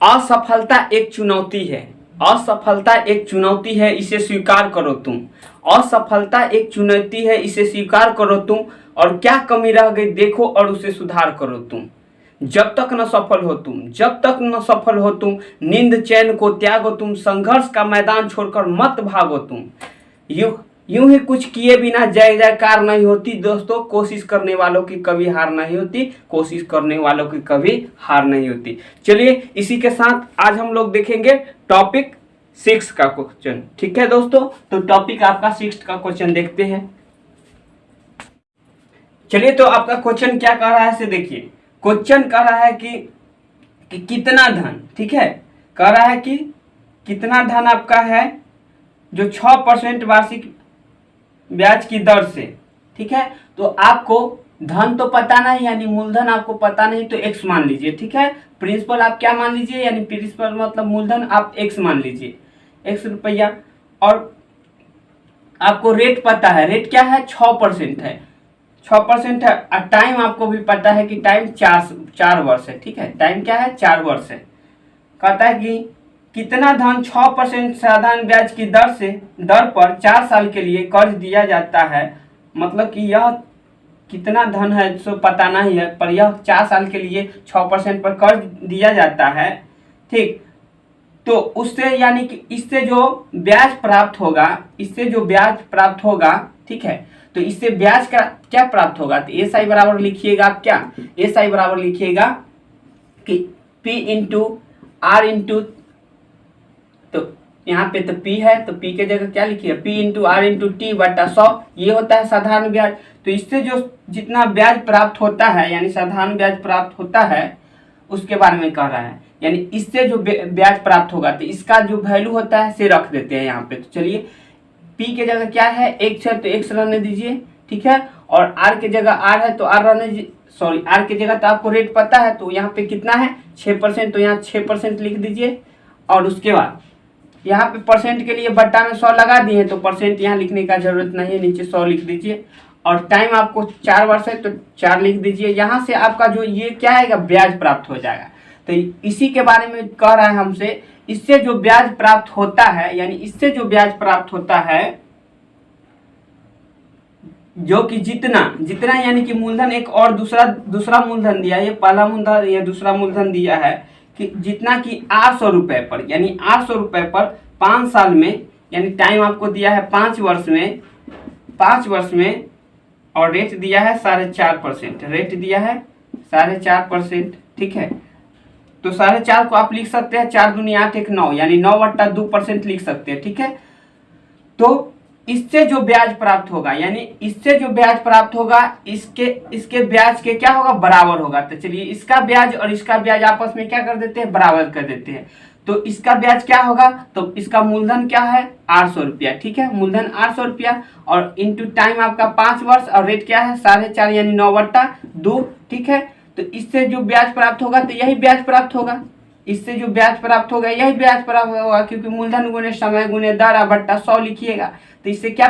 असफलता एक चुनौती है। असफलता एक चुनौती है, इसे स्वीकार करो तुम। असफलता एक चुनौती है, इसे स्वीकार करो तुम। और क्या कमी रह गई देखो और उसे सुधार करो तुम। जब तक न सफल हो तुम, जब तक न सफल हो तुम, नींद चैन को त्यागो तुम, संघर्ष का मैदान छोड़कर मत भागो तुम। यूं ही कुछ किए बिना जय जयकार नहीं होती दोस्तों। कोशिश करने वालों की कभी हार नहीं होती, कोशिश करने वालों की कभी हार नहीं होती। चलिए इसी के साथ आज हम लोग देखेंगे टॉपिक 6 का क्वेश्चन। ठीक है दोस्तों, तो टॉपिक आपका 6 का क्वेश्चन देखते हैं। चलिए तो आपका क्वेश्चन क्या कह रहा है से देखिए। क्वेश्चन कह रहा है कि कितना धन, ठीक है, कह रहा है कि कितना धन आपका है जो 6% वार्षिक ब्याज की दर से, ठीक है। तो आपको धन तो पता नहीं, यानी मूलधन आपको पता नहीं, तो x मान लीजिए, ठीक है। प्रिंसिपल आप क्या मान लीजिए, यानी प्रिंसिपल मतलब मूलधन आप x मान लीजिए, x रुपया। और आपको रेट पता है, रेट क्या है 6% है, 6% है। और टाइम आपको भी पता है कि टाइम 4 वर्ष है, ठीक है। टाइम क्या है 4 वर्ष है। कहता है कि कितना धन 6% साधारण ब्याज की दर पर 4 साल के लिए कर्ज दिया जाता है। मतलब कि यह कितना धन है सो पता नहीं है, पर यह 4 साल के लिए 6% पर कर्ज दिया जाता है, ठीक। तो उससे यानी कि इससे जो ब्याज प्राप्त होगा, इससे जो ब्याज प्राप्त होगा, ठीक है, तो इससे ब्याज का क्या प्राप्त होगा। तो एस आई बराबर लिखिएगा आप, क्या एस आई बराबर लिखिएगा कि P इंटू आर इंटू, तो यहाँ पे तो P है, तो P के जगह क्या लिखिए P into R into T बटा 100, ये होता है साधारण ब्याज। तो इससे जो जितना ब्याज प्राप्त होता है, यानी साधारण ब्याज प्राप्त होता है, उसके बारे में कह रहा है। यानी इससे जो ब्याज प्राप्त होगा, तो इसका जो वैल्यू होता है से रख देते हैं यहाँ पे। तो चलिए P के जगह क्या है x है, तो x रहने दीजिए, ठीक है। और R के जगह R है, तो R रहने दीजिए, सॉरी R के जगह तो आपको रेट पता है, तो यहाँ पे कितना है 6%, तो यहाँ 6% लिख दीजिए। और उसके बाद यहाँ पे परसेंट के लिए बट्टा में 100 लगा दिए, तो परसेंट यहाँ लिखने का जरूरत नहीं है, नीचे 100 लिख दीजिए। और टाइम आपको 4 वर्ष है, तो 4 लिख दीजिए। यहाँ से आपका जो ये क्या आएगा ब्याज प्राप्त हो जाएगा। तो इसी के बारे में कह रहा है हमसे, इससे जो ब्याज प्राप्त होता है, यानी इससे जो ब्याज प्राप्त होता है, जो कि जितना यानी कि मूलधन एक और दूसरा मूलधन दिया है, ये पहला मूलधन, ये दूसरा मूलधन दिया है कि जितना कि 800 रुपए पर, यानी 800 रुपए पर 5 साल में, यानी टाइम आपको दिया है 5 वर्ष में, और रेट दिया है 4.5%, रेट दिया है 4.5%, ठीक है। तो 4.5 को आप लिख सकते हैं 4 दूनी 8 1 9, यानी 9/2% लिख सकते हैं, ठीक है। तो इससे जो ब्याज प्राप्त होगा, यानी इससे जो ब्याज प्राप्त होगा, इसके ब्याज के क्या होगा बराबर होगा। तो चलिए इसका ब्याज और इसका ब्याज आपस में क्या कर देते हैं, बराबर कर देते हैं। तो इसका ब्याज क्या होगा, तो इसका मूलधन क्या है 800 रुपया, ठीक है, मूलधन 800 रुपया। और इंटू टाइम आपका 5 वर्ष, और रेट क्या है 4.5, यानी 9/2, ठीक है। तो इससे जो ब्याज प्राप्त होगा, तो यही ब्याज प्राप्त होगा, इससे जो ब्याज प्राप्त होगा यही ब्याज प्राप्त होगा, क्योंकि मूलधन गुने समय गुने दर बट्टा 100 लिखिएगा, तो इससे क्या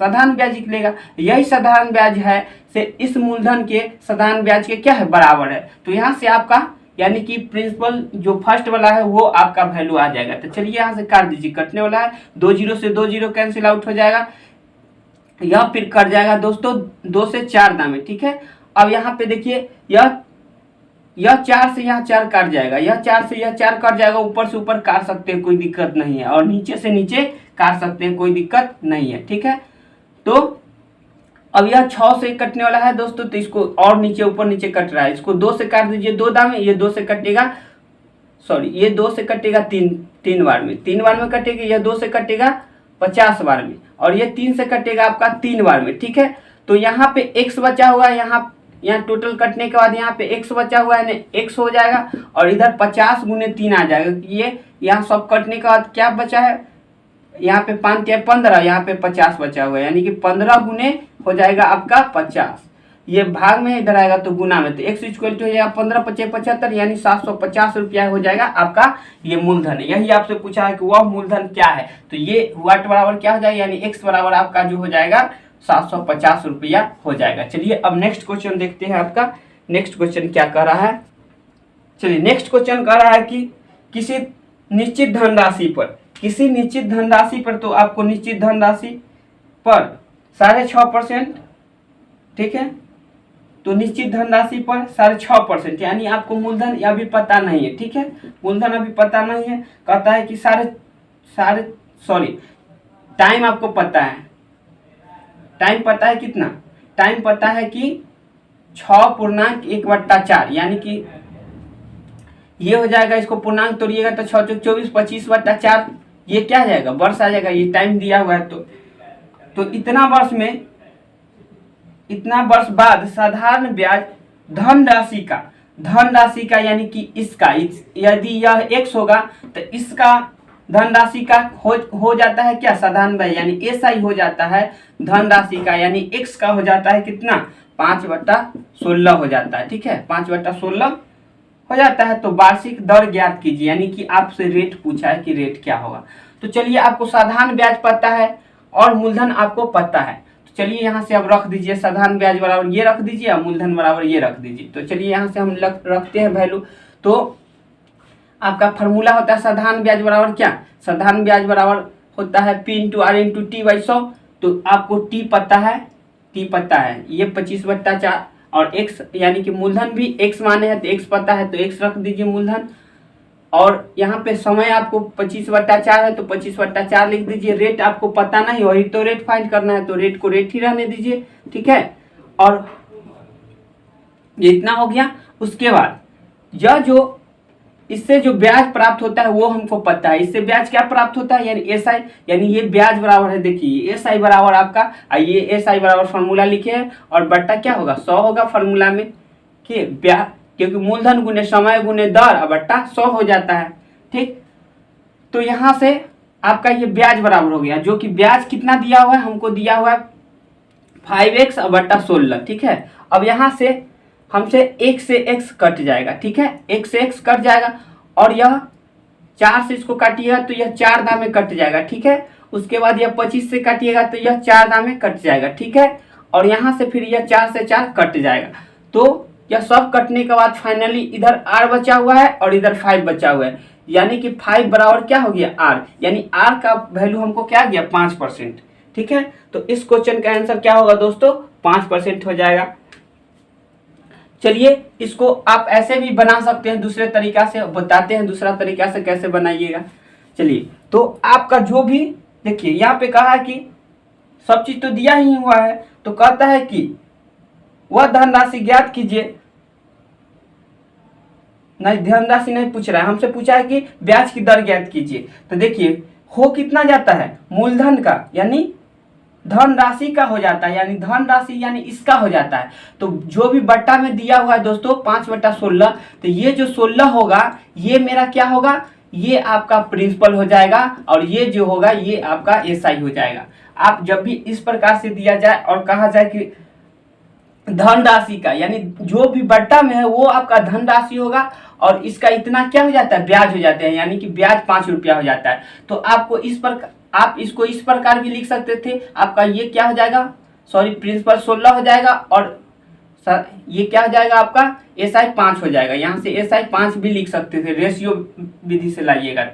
साधारण ब्याज निकलेगा। यही साधारण ब्याज है से इस मूलधन के साधारण ब्याज के क्या है बराबर है। तो यहाँ से आपका यानी कि प्रिंसिपल जो फर्स्ट वाला है वो आपका वैल्यू आ जाएगा। तो चलिए यहाँ से काट दीजिए, कटने वाला है, 2 0 से 2 0 कैंसिल आउट हो जाएगा, यह फिर कट जाएगा दोस्तों 2 से 4 दामे, ठीक है। अब यहाँ पे देखिए यह 4 से यहाँ 4 काट जाएगा, यह 4 से यह 4 काट जाएगा, ऊपर से ऊपर काट सकते हैं कोई दिक्कत नहीं है, और नीचे से नीचे काट सकते हैं कोई दिक्कत नहीं है, ठीक है। तो अब यह 6 से कटने वाला है दोस्तों, तो इसको और नीचे ऊपर नीचे कट रहा है, इसको 2 से काट दीजिए 2 दामे, ये 2 से कटेगा, सॉरी ये 2 से कटेगा 3 बार में, 3 बार में कटेगा, यह 2 से कटेगा 50 बार में, और ये 3 से कटेगा आपका 3 बार में, ठीक है। तो यहाँ पे x बचा हुआ है, यहाँ टोटल कटने के बाद यहाँ पे x बचा हुआ है, x हो जाएगा, और इधर 50 गुने 3 आ जाएगा। ये यहाँ सब कटने के बाद क्या बचा है, यहाँ पे 5 क्या 15, यहाँ पे 50 बचा हुआ है, यानी कि 15 गुने हो जाएगा आपका 50, ये भाग में इधर आएगा तो गुना में, तो x इक्वल टू हो जाएगा 15 × 5 = 75, यानी 750 रुपया हो जाएगा आपका ये मूलधन है। यही आपसे पूछा है कि वह मूलधन क्या है, तो ये वाट बराबर क्या हो जाएगा, यानी x बराबर आपका जो हो जाएगा 750 रुपया हो जाएगा। चलिए अब नेक्स्ट क्वेश्चन देखते हैं। आपका नेक्स्ट क्वेश्चन क्या कह रहा है, चलिए नेक्स्ट क्वेश्चन कह रहा है कि किसी निश्चित धनराशि पर, किसी निश्चित धनराशि पर, तो आपको निश्चित धनराशि पर 6.5%, ठीक है। तो निश्चित धनराशि पर 6.5%, यानी आपको मूलधन अभी पता नहीं है, ठीक है, मूलधन अभी पता नहीं है। कहता है कि टाइम आपको पता है, टाइम पता है कितना, टाइम पता है कि 6.1/4, यानी कि ये हो जाएगा, इसको पूर्णांक तोड़िएगा तो 6 × 24, 25/4, ये क्या आ जाएगा, वर्ष आ जाएगा। ये टाइम दिया हुआ है, तो इतना वर्ष में, इतना वर्ष बाद साधारण ब्याज धनराशि का यानी कि इसका, यदि यह x होगा तो इसका धनराशि का हो जाता है क्या, साधारण ब्याज यानी SI हो जाता है धनराशि का, यानी x का हो जाता है कितना, 5/16 हो जाता है, ठीक है, 5/16 हो जाता है। तो वार्षिक दर ज्ञात कीजिए, यानी कि आपसे रेट पूछा है कि रेट क्या होगा। तो चलिए, आपको साधारण ब्याज पता है और मूलधन आपको पता है, तो चलिए यहाँ से अब रख दीजिए, साधारण ब्याज बराबर ये रख दीजिए और मूलधन बराबर ये रख दीजिए। तो चलिए यहाँ से हम रखते हैं वैल्यू। तो आपका फॉर्मूला होता है साधारण ब्याज बराबर क्या, साधारण ब्याज बराबर होता है P × R × T/100। तो आपको T पता है, ये 25/4 और x यानी कि मूलधन भी x माने हैं तो x पता है, तो x रख दीजिए मूलधन। और यहाँ पे समय आपको 25/4 है तो 25/4 लिख दीजिए। रेट आपको पता नहीं, वही तो रेट फाइंड करना है, तो रेट को रेट ही रहने दीजिए, ठीक है। और ये इतना हो गया। उसके बाद यह जो इससे जो ब्याज प्राप्त होता है वो हमको पता है, इससे ब्याज क्या प्राप्त होता है, यानी SI, यानी ये ब्याज बराबर है, देखिए SI बराबर आपका, ये SI बराबर फॉर्मूला लिखे हैं और बट्टा क्या होगा, 100 होगा फॉर्मूला में, कि ब्याज, क्योंकि मूलधन गुने समय गुने दर और बट्टा 100 हो जाता है, ठीक। तो यहाँ से आपका ये ब्याज बराबर हो गया, जो कि ब्याज कितना दिया हुआ है, हमको दिया हुआ है 5x/16, ठीक है। अब यहाँ से हमसे x से x कट जाएगा, ठीक है, x से x कट जाएगा और यह 4 से इसको काटिएगा तो यह 4 दाम में कट जाएगा, ठीक है। उसके बाद यह 25 से काटिएगा तो यह 4 दाम में कट जाएगा, ठीक है। और यहाँ से फिर यह 4 से 4 कट जाएगा। तो यह सब कटने के बाद फाइनली इधर r बचा हुआ है और इधर 5 बचा हुआ है, यानी कि 5 बराबर क्या हो गया, r, यानी r का वैल्यू हमको क्या गया, 5%, ठीक है। तो इस क्वेश्चन का आंसर क्या होगा दोस्तों, 5% हो जाएगा। चलिए, इसको आप ऐसे भी बना सकते हैं, दूसरे तरीका से बताते हैं, दूसरा तरीका से कैसे बनाइएगा। चलिए, तो आपका जो भी, देखिए यहाँ पे कहा है कि सब चीज तो दिया ही हुआ है, तो कहता है कि वह धनराशि ज्ञात कीजिए, नहीं धनराशि नहीं पूछ रहा है, हमसे पूछा है कि ब्याज की दर ज्ञात कीजिए। तो देखिए हो कितना जाता है, मूलधन का यानी धनराशि का हो जाता है, यानी धनराशि यानी इसका हो जाता है। तो जो भी बट्टा में दिया हुआ है दोस्तों 5/16, तो ये जो 16 होगा ये मेरा क्या होगा, ये आपका प्रिंसिपल हो जाएगा और ये जो होगा ये आपका SI हो जाएगा। आप जब भी इस प्रकार से दिया जाए और कहा जाए कि धनराशि का, यानी जो भी बट्टा में है वो आपका धनराशि होगा और इसका इतना क्या हो जाता है, ब्याज हो जाते हैं, यानी कि ब्याज 5 रुपया हो जाता है। तो आपको आप इसको इस प्रकार भी लिख सकते थे, आपका ये क्या हो जाएगा, प्रिंसिपल 16 हो जाएगा और ये क्या हो जाएगा, आपका SI 5 हो जाएगा। यहाँ से SI 5 भी लिख सकते थे, रेशियो विधि से लाइएगा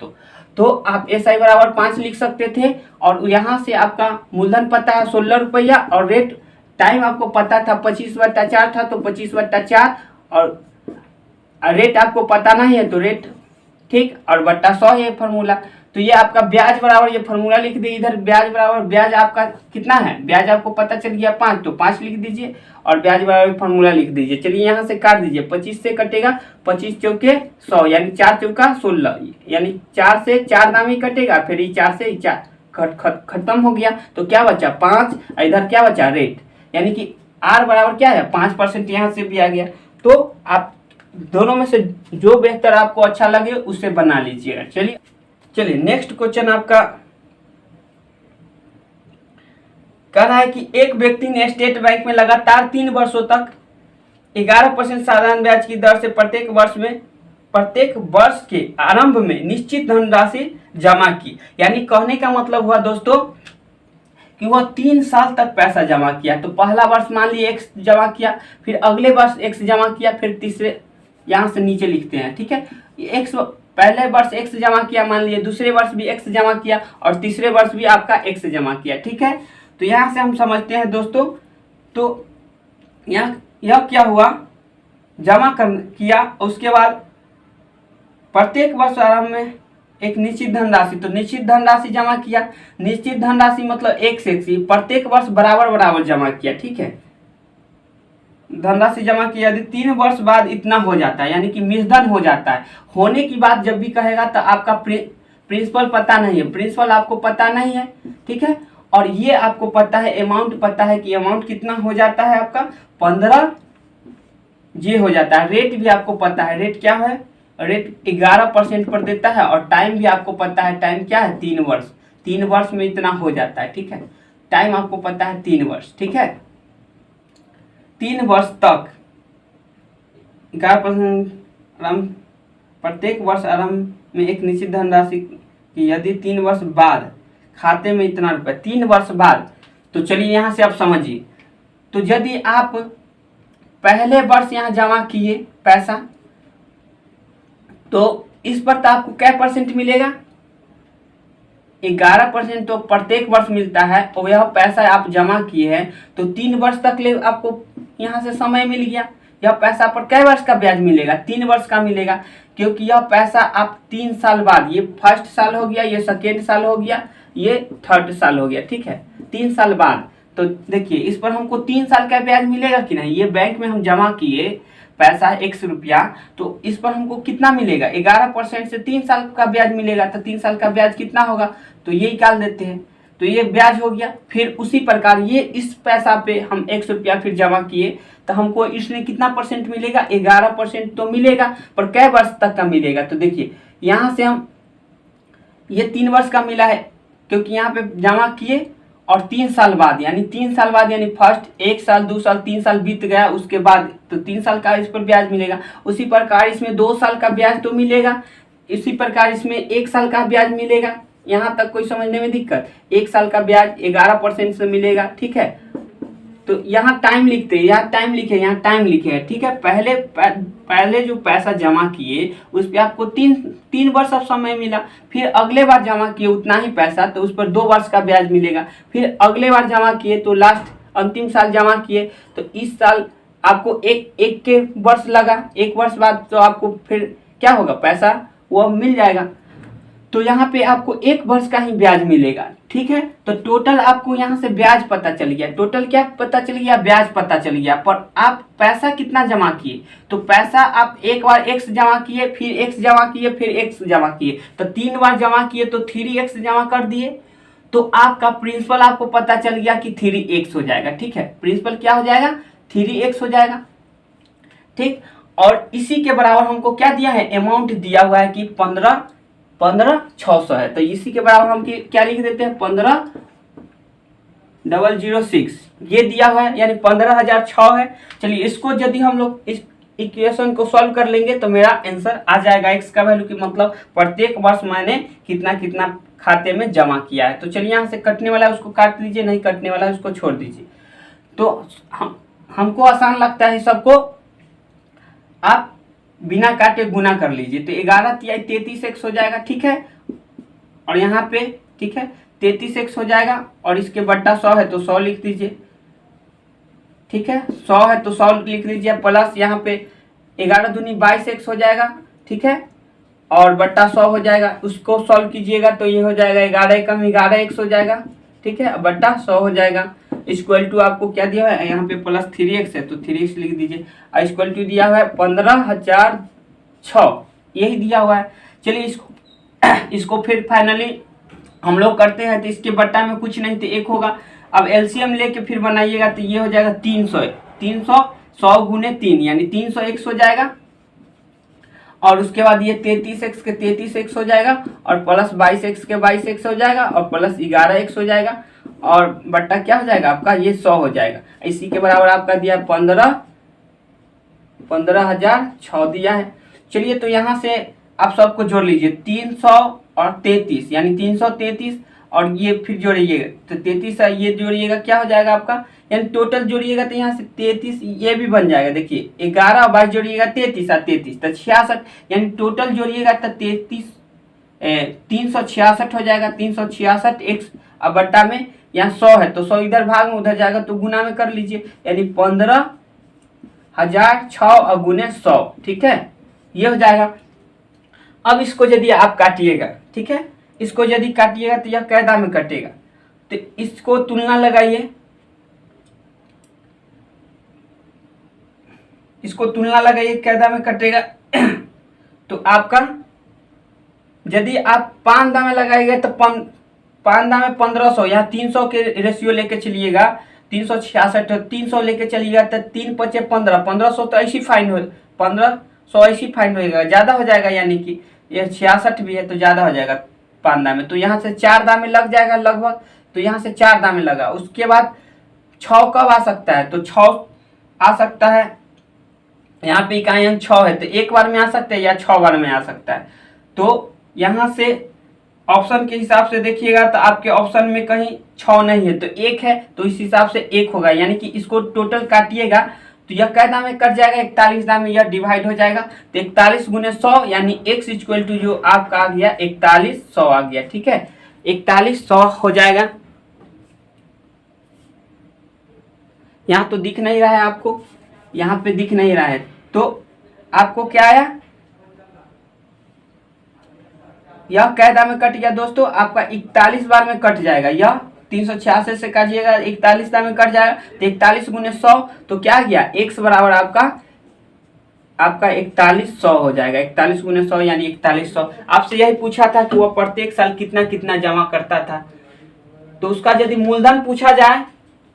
तो आप SI बराबर 5 लिख सकते थे। और यहाँ से आपका मूलधन पता है 16 रुपया और रेट टाइम आपको पता था 25/4 था, तो 25/4 और रेट आपको पता नहीं है तो रेट, ठीक, और बट्टा 100 है फॉर्मूला। तो ये आपका ब्याज बराबर, ये फॉर्मूला लिख दिए इधर, ब्याज बराबर, ब्याज आपका कितना है, ब्याज आपको पता चल गया 5, तो 5 लिख दीजिए और ब्याज बराबर फॉर्मूला लिख दीजिए। चलिए यहाँ से काट दीजिए, 25 से कटेगा, 25 चौके 100, यानी 4 चौका 16, यानी 4 से 4 दाम ही कटेगा, फिर ये 4 से 4 खत्म हो गया। तो क्या बचा 5, इधर क्या बचा रेट, यानी कि R बराबर क्या है 5%, यहाँ से भी आ गया। तो आप दोनों में से जो बेहतर आपको अच्छा लगे उससे बना लीजिएगा। चलिए नेक्स्ट क्वेश्चन आपका कह रहा है कि एक व्यक्ति ने स्टेट बैंक में लगातार 3 वर्षों तक 11% साधारण ब्याज की दर से प्रत्येक वर्ष के आरंभ में निश्चित धनराशि जमा की। यानी कहने का मतलब हुआ दोस्तों कि वह 3 साल तक पैसा जमा किया। तो पहला वर्ष मान लीजिए x जमा किया, फिर अगले वर्ष x जमा किया, फिर तीसरे यहाँ से नीचे लिखते हैं, ठीक है। एक्स पहले वर्ष एक्स जमा किया, मान लीजिए दूसरे वर्ष भी एक्स जमा किया और तीसरे वर्ष भी आपका एक्स जमा किया, ठीक है। तो यहाँ से हम समझते हैं दोस्तों, तो यह क्या हुआ, जमा कर किया, उसके बाद प्रत्येक वर्ष आरंभ में एक निश्चित धनराशि, तो निश्चित धनराशि जमा किया। निश्चित धनराशि मतलब एक से एक प्रत्येक वर्ष बराबर बराबर जमा किया, ठीक है। धनराशि जमा किया, यदि 3 वर्ष बाद इतना हो जाता है, यानी कि मिश्रधन हो जाता है, होने की बात जब भी कहेगा तो आपका प्रिंसिपल पता नहीं है, प्रिंसिपल आपको पता नहीं है, ठीक है। और ये आपको पता है, अमाउंट पता है कि अमाउंट कितना हो जाता है आपका 15 ये हो जाता है। रेट भी आपको पता है, रेट क्या है, रेट 11% पर देता है। और टाइम भी आपको पता है, टाइम क्या है 3 वर्ष, 3 वर्ष में इतना हो जाता है, ठीक है। टाइम आपको पता है 3 वर्ष, ठीक है। 3 वर्ष तक 11% आरंभ, प्रत्येक वर्ष आरंभ में एक निश्चित धनराशि की, यदि 3 वर्ष बाद खाते में इतना रुपये, 3 वर्ष बाद। तो चलिए यहाँ से आप समझिए, तो यदि आप पहले वर्ष यहाँ जमा किए पैसा, तो इस पर तो आपको क्या परसेंट मिलेगा, 11% तो प्रत्येक वर्ष मिलता है। और यह पैसा आप जमा किए हैं तो 3 वर्ष तक ले आपको यहाँ से समय मिल गया। यह पैसा पर कै वर्ष का ब्याज मिलेगा, 3 वर्ष का मिलेगा, क्योंकि यह पैसा आप 3 साल बाद, ये फर्स्ट साल हो गया, ये सेकेंड साल हो गया, ये थर्ड साल हो गया, ठीक है, 3 साल बाद। तो देखिए इस पर हमको 3 साल का ब्याज मिलेगा कि नहीं, ये बैंक में हम जमा किए पैसा 100 रुपया, तो इस पर हमको कितना मिलेगा, 11% से 3 साल का ब्याज मिलेगा। तो 3 साल का ब्याज कितना होगा, तो ये निकाल देते हैं, तो ये ब्याज हो गया। फिर उसी प्रकार ये इस पैसा पे हम 100 रुपया फिर जमा किए, तो हमको इसमें कितना परसेंट मिलेगा, 11% तो मिलेगा, पर कै वर्ष तक का मिलेगा। तो देखिए यहाँ से हम ये 3 वर्ष का मिला है, क्योंकि यहाँ पे जमा किए और 3 साल बाद, यानी 3 साल बाद, यानी फर्स्ट 1 साल 2 साल 3 साल बीत गया, उसके बाद तो 3 साल का इस पर ब्याज मिलेगा। उसी प्रकार इसमें 2 साल का ब्याज तो मिलेगा, इसी प्रकार इसमें 1 साल का ब्याज मिलेगा। यहाँ तक कोई समझने में दिक्कत, 1 साल का ब्याज 11% से मिलेगा, ठीक है। तो यहाँ टाइम लिखते हैं, यहाँ टाइम लिखे, यहाँ टाइम लिखे है, ठीक है। पहले जो पैसा जमा किए उस पर आपको 3 वर्ष अब समय मिला, फिर अगले बार जमा किए उतना ही पैसा, तो उस पर 2 वर्ष का ब्याज मिलेगा। फिर अगले बार जमा किए तो लास्ट अंतिम साल जमा किए, तो इस साल आपको एक के वर्ष लगा, 1 वर्ष बाद तो आपको फिर क्या होगा, पैसा वो मिल जाएगा। तो यहाँ पे आपको 1 वर्ष का ही ब्याज मिलेगा, ठीक है। तो टोटल आपको यहाँ से ब्याज पता चल गया, टोटल क्या पता चल गया, ब्याज पता चल गया। पर आप पैसा कितना जमा किए, तो पैसा आप एक बार x जमा किए, फिर x जमा किए, फिर x जमा किए, तो 3 बार जमा किए तो 3x जमा कर दिए, तो आपका प्रिंसिपल आपको पता चल गया कि 3x हो जाएगा, ठीक है। प्रिंसिपल क्या हो जाएगा, 3x हो जाएगा, ठीक। और इसी के बराबर हमको क्या दिया है, अमाउंट दिया हुआ है कि 15,600 है, तो इसी के बराबर हम क्या लिख देते हैं, 15,006 ये दिया हुआ है, यानी 15,006 है। चलिए इसको यदि हम लोग इस इक्वेशन को सॉल्व कर लेंगे तो मेरा आंसर आ जाएगा, x का वैल्यू की मतलब प्रत्येक वर्ष मैंने कितना कितना खाते में जमा किया है। तो चलिए यहाँ से कटने वाला है उसको काट लीजिए, नहीं कटने वाला है उसको छोड़ दीजिए। तो हमको आसान लगता है सबको, आप बिना काटे गुना कर लीजिए, तो 11 तिहाई 33x हो जाएगा, ठीक है। और यहाँ पे ठीक है 33x हो जाएगा, और इसके बट्टा 100 है तो 100 लिख दीजिए, ठीक है। 100 है तो 100 लिख लीजिए, प्लस यहाँ पे 11 दूनी 22x हो जाएगा, ठीक है। और बट्टा 100 हो जाएगा, उसको सॉल्व कीजिएगा तो ये हो जाएगा 11 कम 11x हो जाएगा, ठीक है। बट्टा 100 हो जाएगा, इक्वल टू आपको क्या दिया है, यहाँ पे प्लस 3x है तो 3x लिख दीजिए, और इक्वल टू दिया हुआ है 15,006 यही दिया हुआ है। चलिए इसको फिर फाइनली हम लोग करते हैं, तो इसके बट्टा में कुछ नहीं तो 1 होगा। अब एलसीएम लेके फिर बनाइएगा तो ये हो जाएगा 300 100 गुने 3 यानी 300x हो जाएगा, और उसके बाद ये 33x के 33x हो जाएगा, और प्लस 22x के 22x हो जाएगा, और प्लस 11x हो जाएगा, और बट्टा क्या हो जाएगा आपका, ये 100 हो जाएगा। इसी के बराबर आपका दिया 15,006 दिया है। चलिए तो यहाँ से आप सबको जोड़ लीजिए, 300 और 33 यानी 333 और ये फिर जोड़िएगा तो 33 ये जोड़िएगा क्या हो जाएगा आपका, यानी टोटल जोड़िएगा तो यहाँ से 33 ये भी बन जाएगा। देखिए 11 और 22 जोड़िएगा 33 और 33 तो 66, यानी टोटल जोड़िएगा तो 366 हो जाएगा। 366 एक अब बट्टा में यहाँ 100 है तो 100 इधर भाग में उधर जाएगा तो गुना में कर लीजिए, यानी 15,006 और गुने 100, ठीक है, ये हो जाएगा। अब इसको यदि आप काटिएगा, ठीक है, इसको यदि काटिएगा तो यह कैदा में कटेगा, तो इसको तुलना लगाइए, इसको तुलना लगाइए कैदा में कटेगा तो आपका यदि आप 5 दामे लगाएंगे तो 5 दामे 1500, यहाँ 300 के रेशियो लेके चलिएगा, 366 300 लेके चलिएगा तो 3 पचे 15, 1500 तो ऐसी फाइन हो, 1500 ऐसी फाइन होएगा, ज़्यादा हो जाएगा, यानी कि ये 66 भी है तो ज़्यादा हो जाएगा 5 दामे, तो यहाँ से 4 दामे लग जाएगा लगभग, तो यहाँ से 4 दामे लगा। उसके बाद 6 कब आ सकता है, तो 6 आ सकता है, यहाँ पे इकाई 6 है तो एक बार में आ सकता है या 6 बार में आ सकता है। तो यहाँ से ऑप्शन के हिसाब से देखिएगा तो आपके ऑप्शन में कहीं 6 नहीं है तो 1 है, तो इस हिसाब से 1 होगा, यानी कि इसको टोटल काटिएगा तो यह कै दाम में कट जाएगा, 41 दाम में यह डिवाइड हो जाएगा, तो 41 गुने 100 यानी x इक्वल टू जो आपका आ गया 4100 आ गया, ठीक है, 4100 हो जाएगा। यहाँ तो दिख नहीं रहा है आपको, यहाँ पे दिख नहीं रहा है, तो आपको क्या आया, यह कै दाम में कट गया दोस्तों, आपका 41 बार में कट जाएगा, यह 366 से काटिएगा 41 दाम में कट जाएगा, तो 41 गुने 100 तो क्या गया x बराबर आपका 4100 हो जाएगा, 41 गुने 100 यानी 4100। आपसे यही पूछा था कि वह प्रत्येक साल कितना कितना जमा करता था, तो उसका यदि मूलधन पूछा जाए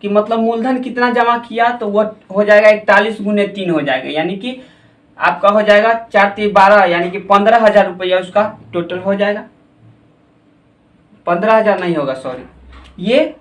कि मतलब मूलधन कितना जमा किया तो वह हो जाएगा 41 गुने 3 हो जाएगा, यानी कि आपका हो जाएगा 4 3 12 यानी कि 15,000 रुपया उसका टोटल हो जाएगा, 15,000 नहीं होगा सॉरी, ये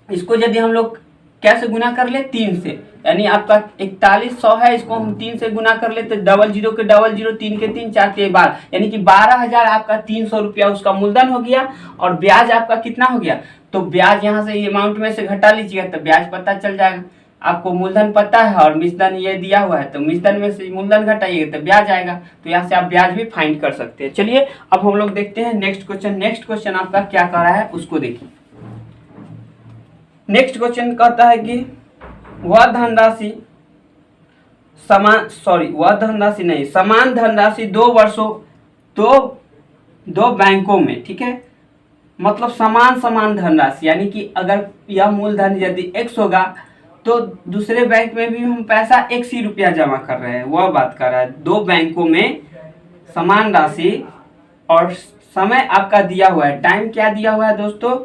इसको यदि हम लोग कैसे गुना कर ले 3 से, यानी आपका 4100 है, इसको हम 3 से गुना कर ले तो 00 के 00 3 के 3 4 के 12 यानी कि 12,000 आपका 300 रुपया उसका मूलधन हो गया, और ब्याज आपका कितना हो गया, तो ब्याज यहाँ से अमाउंट में से घटा लीजिएगा तो ब्याज पता चल जाएगा। आपको मूलधन पता है और मिश्रधन ये दिया हुआ है, तो मिश्रधन में से मूलधन घटाइएगा तो ब्याज आएगा, तो यहाँ से आप ब्याज भी फाइंड कर सकते हैं। चलिए अब हम लोग देखते हैं नेक्स्ट क्वेश्चन। नेक्स्ट क्वेश्चन आपका क्या कर रहा है उसको देखिए। नेक्स्ट क्वेश्चन कहता है कि वह धनराशि समान धनराशि 2 वर्षों दो बैंकों में, ठीक है, मतलब समान धनराशि, यानी कि अगर यह मूलधन यदि x होगा तो दूसरे बैंक में भी हम पैसा x ही रुपया जमा कर रहे हैं, वह बात कर रहा है। 2 बैंकों में समान राशि और समय आपका दिया हुआ है, टाइम क्या दिया हुआ है दोस्तों,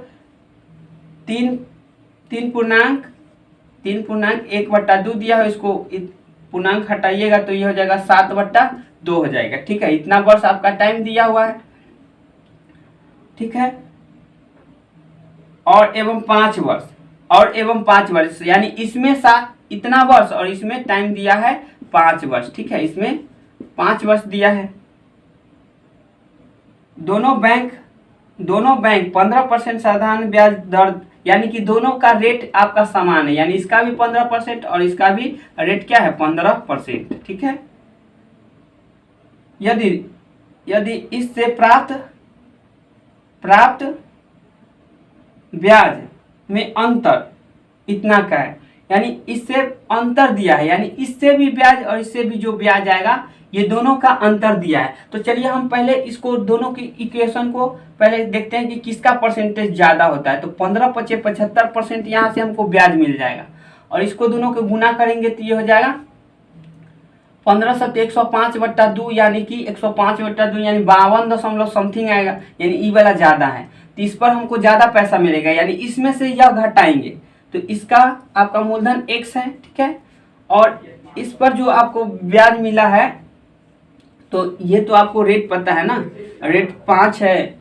3.1/2 दिया है, इसको पूर्णांक हटाइएगा तो ये हो जाएगा 7/2 हो जाएगा, ठीक है, इतना वर्ष आपका टाइम दिया हुआ है, ठीक है, और एवं 5 वर्ष यानी इसमें इतना वर्ष और इसमें टाइम दिया है 5 वर्ष, ठीक है, इसमें 5 वर्ष दिया है। दोनों बैंक 15% साधारण ब्याज दर, यानी कि दोनों का रेट आपका समान है, यानी इसका भी 15% और इसका भी रेट क्या है 15%, ठीक है। यदि इससे प्राप्त ब्याज में अंतर इतना का है, यानी इससे अंतर दिया है, यानी इससे भी ब्याज और इससे भी जो ब्याज आएगा ये दोनों का अंतर दिया है। तो चलिए हम पहले इसको दोनों की इक्वेशन को पहले देखते हैं कि किसका परसेंटेज ज़्यादा होता है। तो 15 × 75% यहाँ से हमको ब्याज मिल जाएगा, और इसको दोनों को गुना करेंगे तो ये हो जाएगा 15 × 105/2 यानी कि 105/2 यानी 52 समथिंग आएगा, यानी ई वाला ज़्यादा है, तो इस पर हमको ज़्यादा पैसा मिलेगा, यानी इसमें से यह घटाएंगे तो इसका आपका मूलधन x है, ठीक है, और इस पर जो आपको ब्याज मिला है तो ये तो आपको रेट पता है ना, रेट 5 है,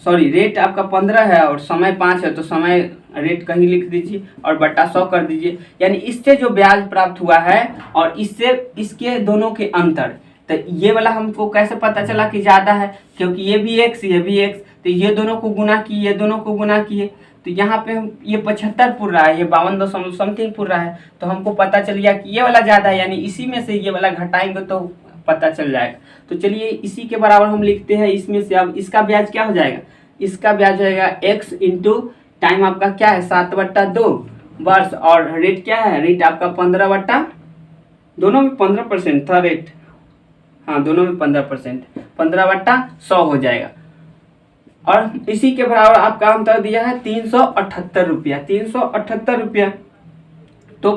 सॉरी रेट आपका 15 है और समय 5 है, तो समय रेट कहीं लिख दीजिए और बट्टा 100 कर दीजिए, यानी इससे जो ब्याज प्राप्त हुआ है और इससे इसके दोनों के अंतर, तो ये वाला हमको कैसे पता चला कि ज़्यादा है, क्योंकि ये भी x ये भी x, तो ये दोनों को गुना किए, ये दोनों को गुना किए, तो यहाँ पे हम ये 75 पुर रहा है, ये 52 समथिंग पुर रहा है, तो हमको पता चल गया कि ये वाला ज़्यादा है, यानी इसी में से ये वाला घटाएंगे तो पता चल जाएगा। तो चलिए इसी के बराबर हम लिखते हैं इसमें से। अब इसका ब्याज क्या हो जाएगा, इसका ब्याज होएगा x इंटू टाइम आपका क्या है 7/2 वर्ष, और रेट क्या है, रेट आपका 15 दोनों में 15% था रेट, हाँ दोनों में 15%, 15/100 हो जाएगा। और इसी के बराबर आपका अंतर दिया है 378 रुपया, 378 रुपया। तो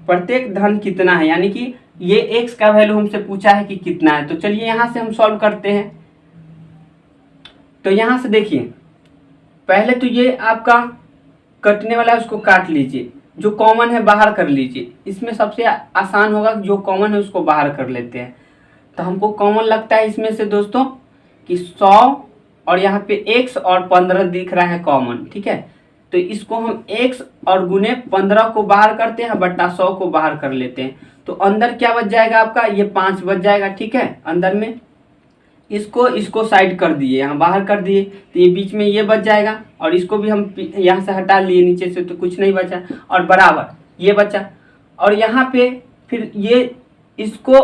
प्रत्येक धन कितना है, यानी कि ये x का वैल्यू हमसे पूछा है कि कितना है। तो चलिए यहाँ से हम सॉल्व करते हैं। तो यहाँ से देखिए, पहले तो ये आपका कटने वाला है उसको काट लीजिए, जो कॉमन है बाहर कर लीजिए। इसमें सबसे आसान होगा, जो कॉमन है उसको बाहर कर लेते हैं। तो हमको कॉमन लगता है इसमें से दोस्तों कि 100 और यहाँ पे x और 15 दिख रहा है कॉमन, ठीक है। तो इसको हम x और गुने 15 को बाहर करते हैं, बट्टा 100 को बाहर कर लेते हैं। तो अंदर क्या बच जाएगा आपका, ये 5 बच जाएगा, ठीक है। अंदर में इसको साइड कर दिए, यहाँ बाहर कर दिए, तो ये बीच में ये बच जाएगा, और इसको भी हम यहाँ से हटा लिए नीचे से, तो कुछ नहीं बचा, और बराबर ये बचा। और यहाँ पे फिर ये इसको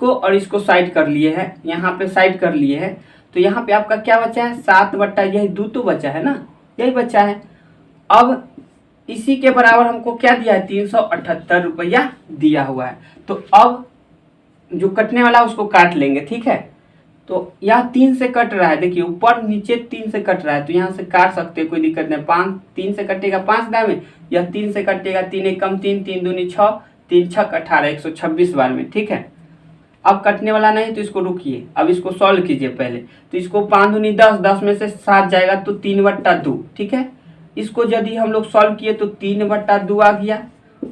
और इसको साइड कर लिए हैं, यहाँ पे साइड कर लिए हैं। तो यहाँ पे आपका क्या बचा है 7/, यही 2 तो बचा है ना, यही बचा है। अब इसी के बराबर हमको क्या दिया है 378 रुपया दिया हुआ है। तो अब जो कटने वाला उसको काट लेंगे, ठीक है। तो यहाँ 3 से कट रहा है, देखिए ऊपर नीचे 3 से कट रहा है, तो यहाँ से काट सकते हैं, कोई दिक्कत नहीं। 3 से कटेगा 5 दाम में, यह 3 से कटेगा 3 एक कम 3, 3 दूनी 6, 3 6 18, 126 बार में, ठीक है। अब कटने वाला नहीं तो इसको रुकिए, अब इसको सॉल्व कीजिए पहले। तो इसको 5 दूनी 10, 10 में से 7 जाएगा तो 3/2, ठीक है। इसको यदि हम लोग सॉल्व किए तो 3/2 आ गया,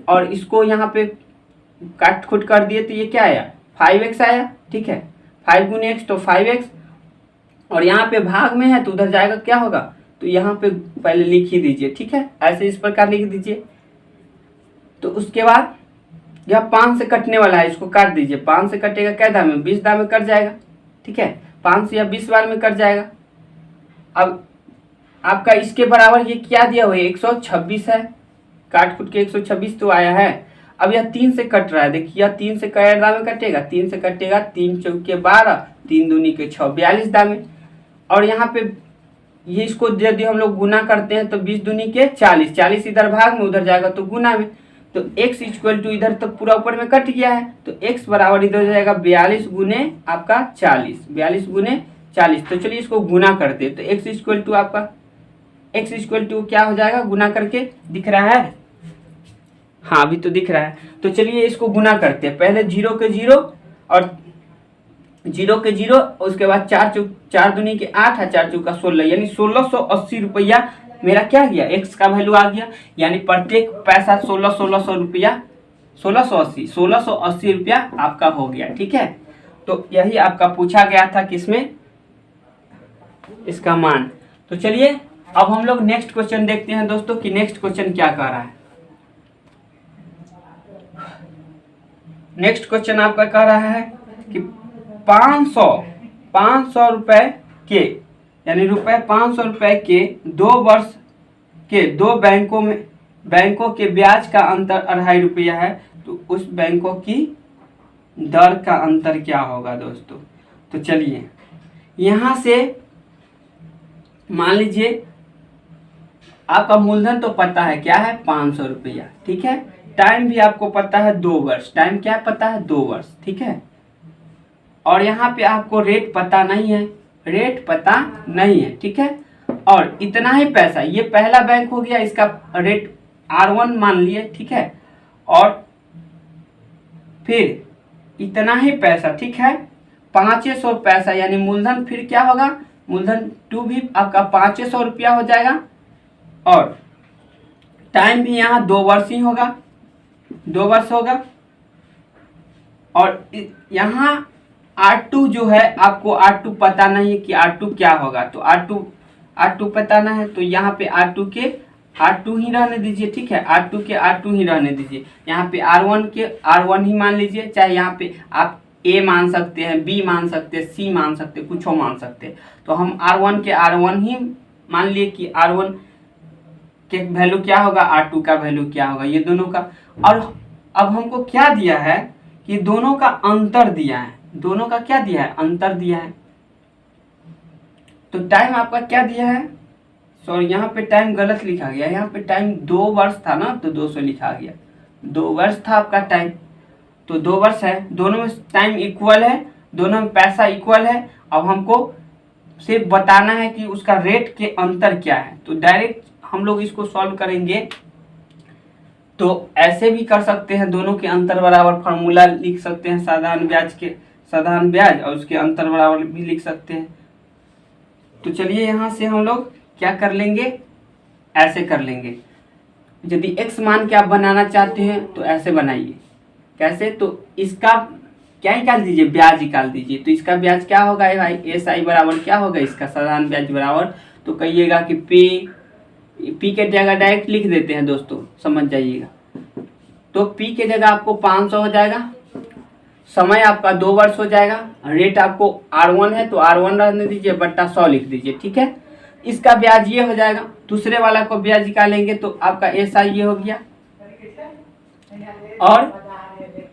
और इसको यहाँ पे काट खुट कर दिए तो ये क्या आया 5x आया, ठीक है। 5 गुने x तो 5x, और यहाँ पे भाग में है तो उधर जाएगा क्या होगा, तो यहाँ पे पहले लिख ही दीजिए, ठीक है। ऐसे इस प्रकार लिख दीजिए। तो उसके बाद यह 5 से कटने वाला है, इसको काट दीजिए। 5 से कटेगा क्या दाम में 20 दाम में कट जाएगा, ठीक है। 5 से या 20 बार में कट जाएगा। अब आपका इसके बराबर ये क्या दिया हुआ है 126 है, काट खुट के 126 तो आया है। अब यह 3 से कट रहा है, देखिए यह 3 से कै दाम में कटेगा, 3 से कटेगा 3 चौके 12, 3 दूनी के 6, 42 दाम में। और यहाँ पे ये इसको यदि हम लोग गुना करते हैं तो 20 दूनी के 40, 40 इधर भाग में, उधर जाएगा तो गुना में। तो x इक्वल टू इधर तो पूरा ऊपर में कट गया है, तो x बराबर इधर जाएगा 42 गुने आपका 40, 42 गुने 40। तो चलिए इसको गुना करते हैं। तो x इक्वल टू आपका x इक्वल टू क्या हो जाएगा, गुना करके दिख रहा है, हाँ अभी तो दिख रहा है। तो चलिए इसको गुना करते हैं। पहले 0 के 0 और 0 के 0, उसके बाद 4 दूनी के 8 है, 4 चौका 16, यानी 1680 रुपया मेरा क्या गया x का वैल्यू आ गया। यानी प्रत्येक पैसा 1600 रुपया, 1680 रुपया आपका हो गया, ठीक है। तो यही आपका पूछा गया था किसमें, इसका मान। तो चलिए अब हम लोग नेक्स्ट क्वेश्चन देखते हैं दोस्तों कि नेक्स्ट क्वेश्चन क्या कह रहा है। नेक्स्ट क्वेश्चन आपका कह रहा है कि 500 रुपए के, यानी रुपए 500 रुपए के 2 वर्ष के 2 बैंकों के ब्याज का अंतर 2.5 रुपया है, तो उस बैंकों की दर का अंतर क्या होगा दोस्तों। तो चलिए यहाँ से मान लीजिए आपका मूलधन तो पता है क्या है 500 रुपया, ठीक है। टाइम भी आपको पता है 2 वर्ष, टाइम क्या पता है 2 वर्ष, ठीक है। और यहाँ पे आपको रेट पता नहीं है, रेट पता नहीं है, ठीक है। और इतना ही पैसा, ये पहला बैंक हो गया, इसका रेट R1 मान लिए, ठीक है। और फिर इतना ही पैसा, ठीक है, 500 पैसा, यानी मूलधन फिर क्या होगा, मूलधन 2 भी आपका 500 रुपया हो जाएगा। और टाइम भी यहाँ 2 वर्ष ही होगा, 2 वर्ष होगा। और यहाँ R2 जो है, आपको R2 पता नहीं है कि R2 क्या होगा, तो R2 पता ना है, तो यहाँ पे R2 के R2 ही रहने दीजिए, ठीक है। R2 के R2 ही रहने दीजिए। यहाँ पे R1 के R1 ही मान लीजिए, चाहे यहाँ पे आप ए मान सकते हैं, बी मान सकते हैं, सी मान सकते हैं, कुछ मान सकते हैं। तो हम R1 के R1 ही मान लिए कि R1 के वैल्यू क्या होगा, R2 का वैल्यू क्या होगा, ये दोनों का। और अब हमको क्या दिया है कि दोनों का अंतर दिया है, दोनों का क्या दिया है, अंतर दिया है। तो टाइम आपका क्या दिया है, सॉरी यहाँ पे टाइम गलत लिखा गया, यहाँ पे टाइम 2 वर्ष था ना, तो 200 लिखा गया, 2 वर्ष था आपका टाइम, तो 2 वर्ष है, दोनों में टाइम इक्वल है, दोनों में पैसा इक्वल है। अब हमको सिर्फ बताना है कि उसका रेट के अंतर क्या है। तो डायरेक्ट हम लोग इसको सॉल्व करेंगे, तो ऐसे भी कर सकते हैं, दोनों के अंतर बराबर फार्मूला लिख सकते हैं, साधारण ब्याज और उसके अंतर बराबर भी लिख सकते हैं। तो चलिए यहाँ से हम लोग क्या कर लेंगे, ऐसे कर लेंगे। यदि x मान के आप बनाना चाहते हैं तो ऐसे बनाइए, कैसे, तो इसका क्या निकाल दीजिए, ब्याज निकाल दीजिए। तो इसका ब्याज क्या होगा भाई, एस आई बराबर क्या होगा, इसका साधारण ब्याज बराबर, तो कहिएगा कि पी के जगह डायरेक्ट लिख देते हैं दोस्तों, समझ जाइएगा। तो पी के जगह आपको 500 हो जाएगा, समय आपका 2 वर्ष हो जाएगा, रेट आपको R1 है तो R1 रहने दीजिए, बट्टा 100 लिख दीजिए, ठीक है। इसका ब्याज ये हो जाएगा, दूसरे वाला को ब्याज निकालेंगे तो आपका एस आई ये हो गया, और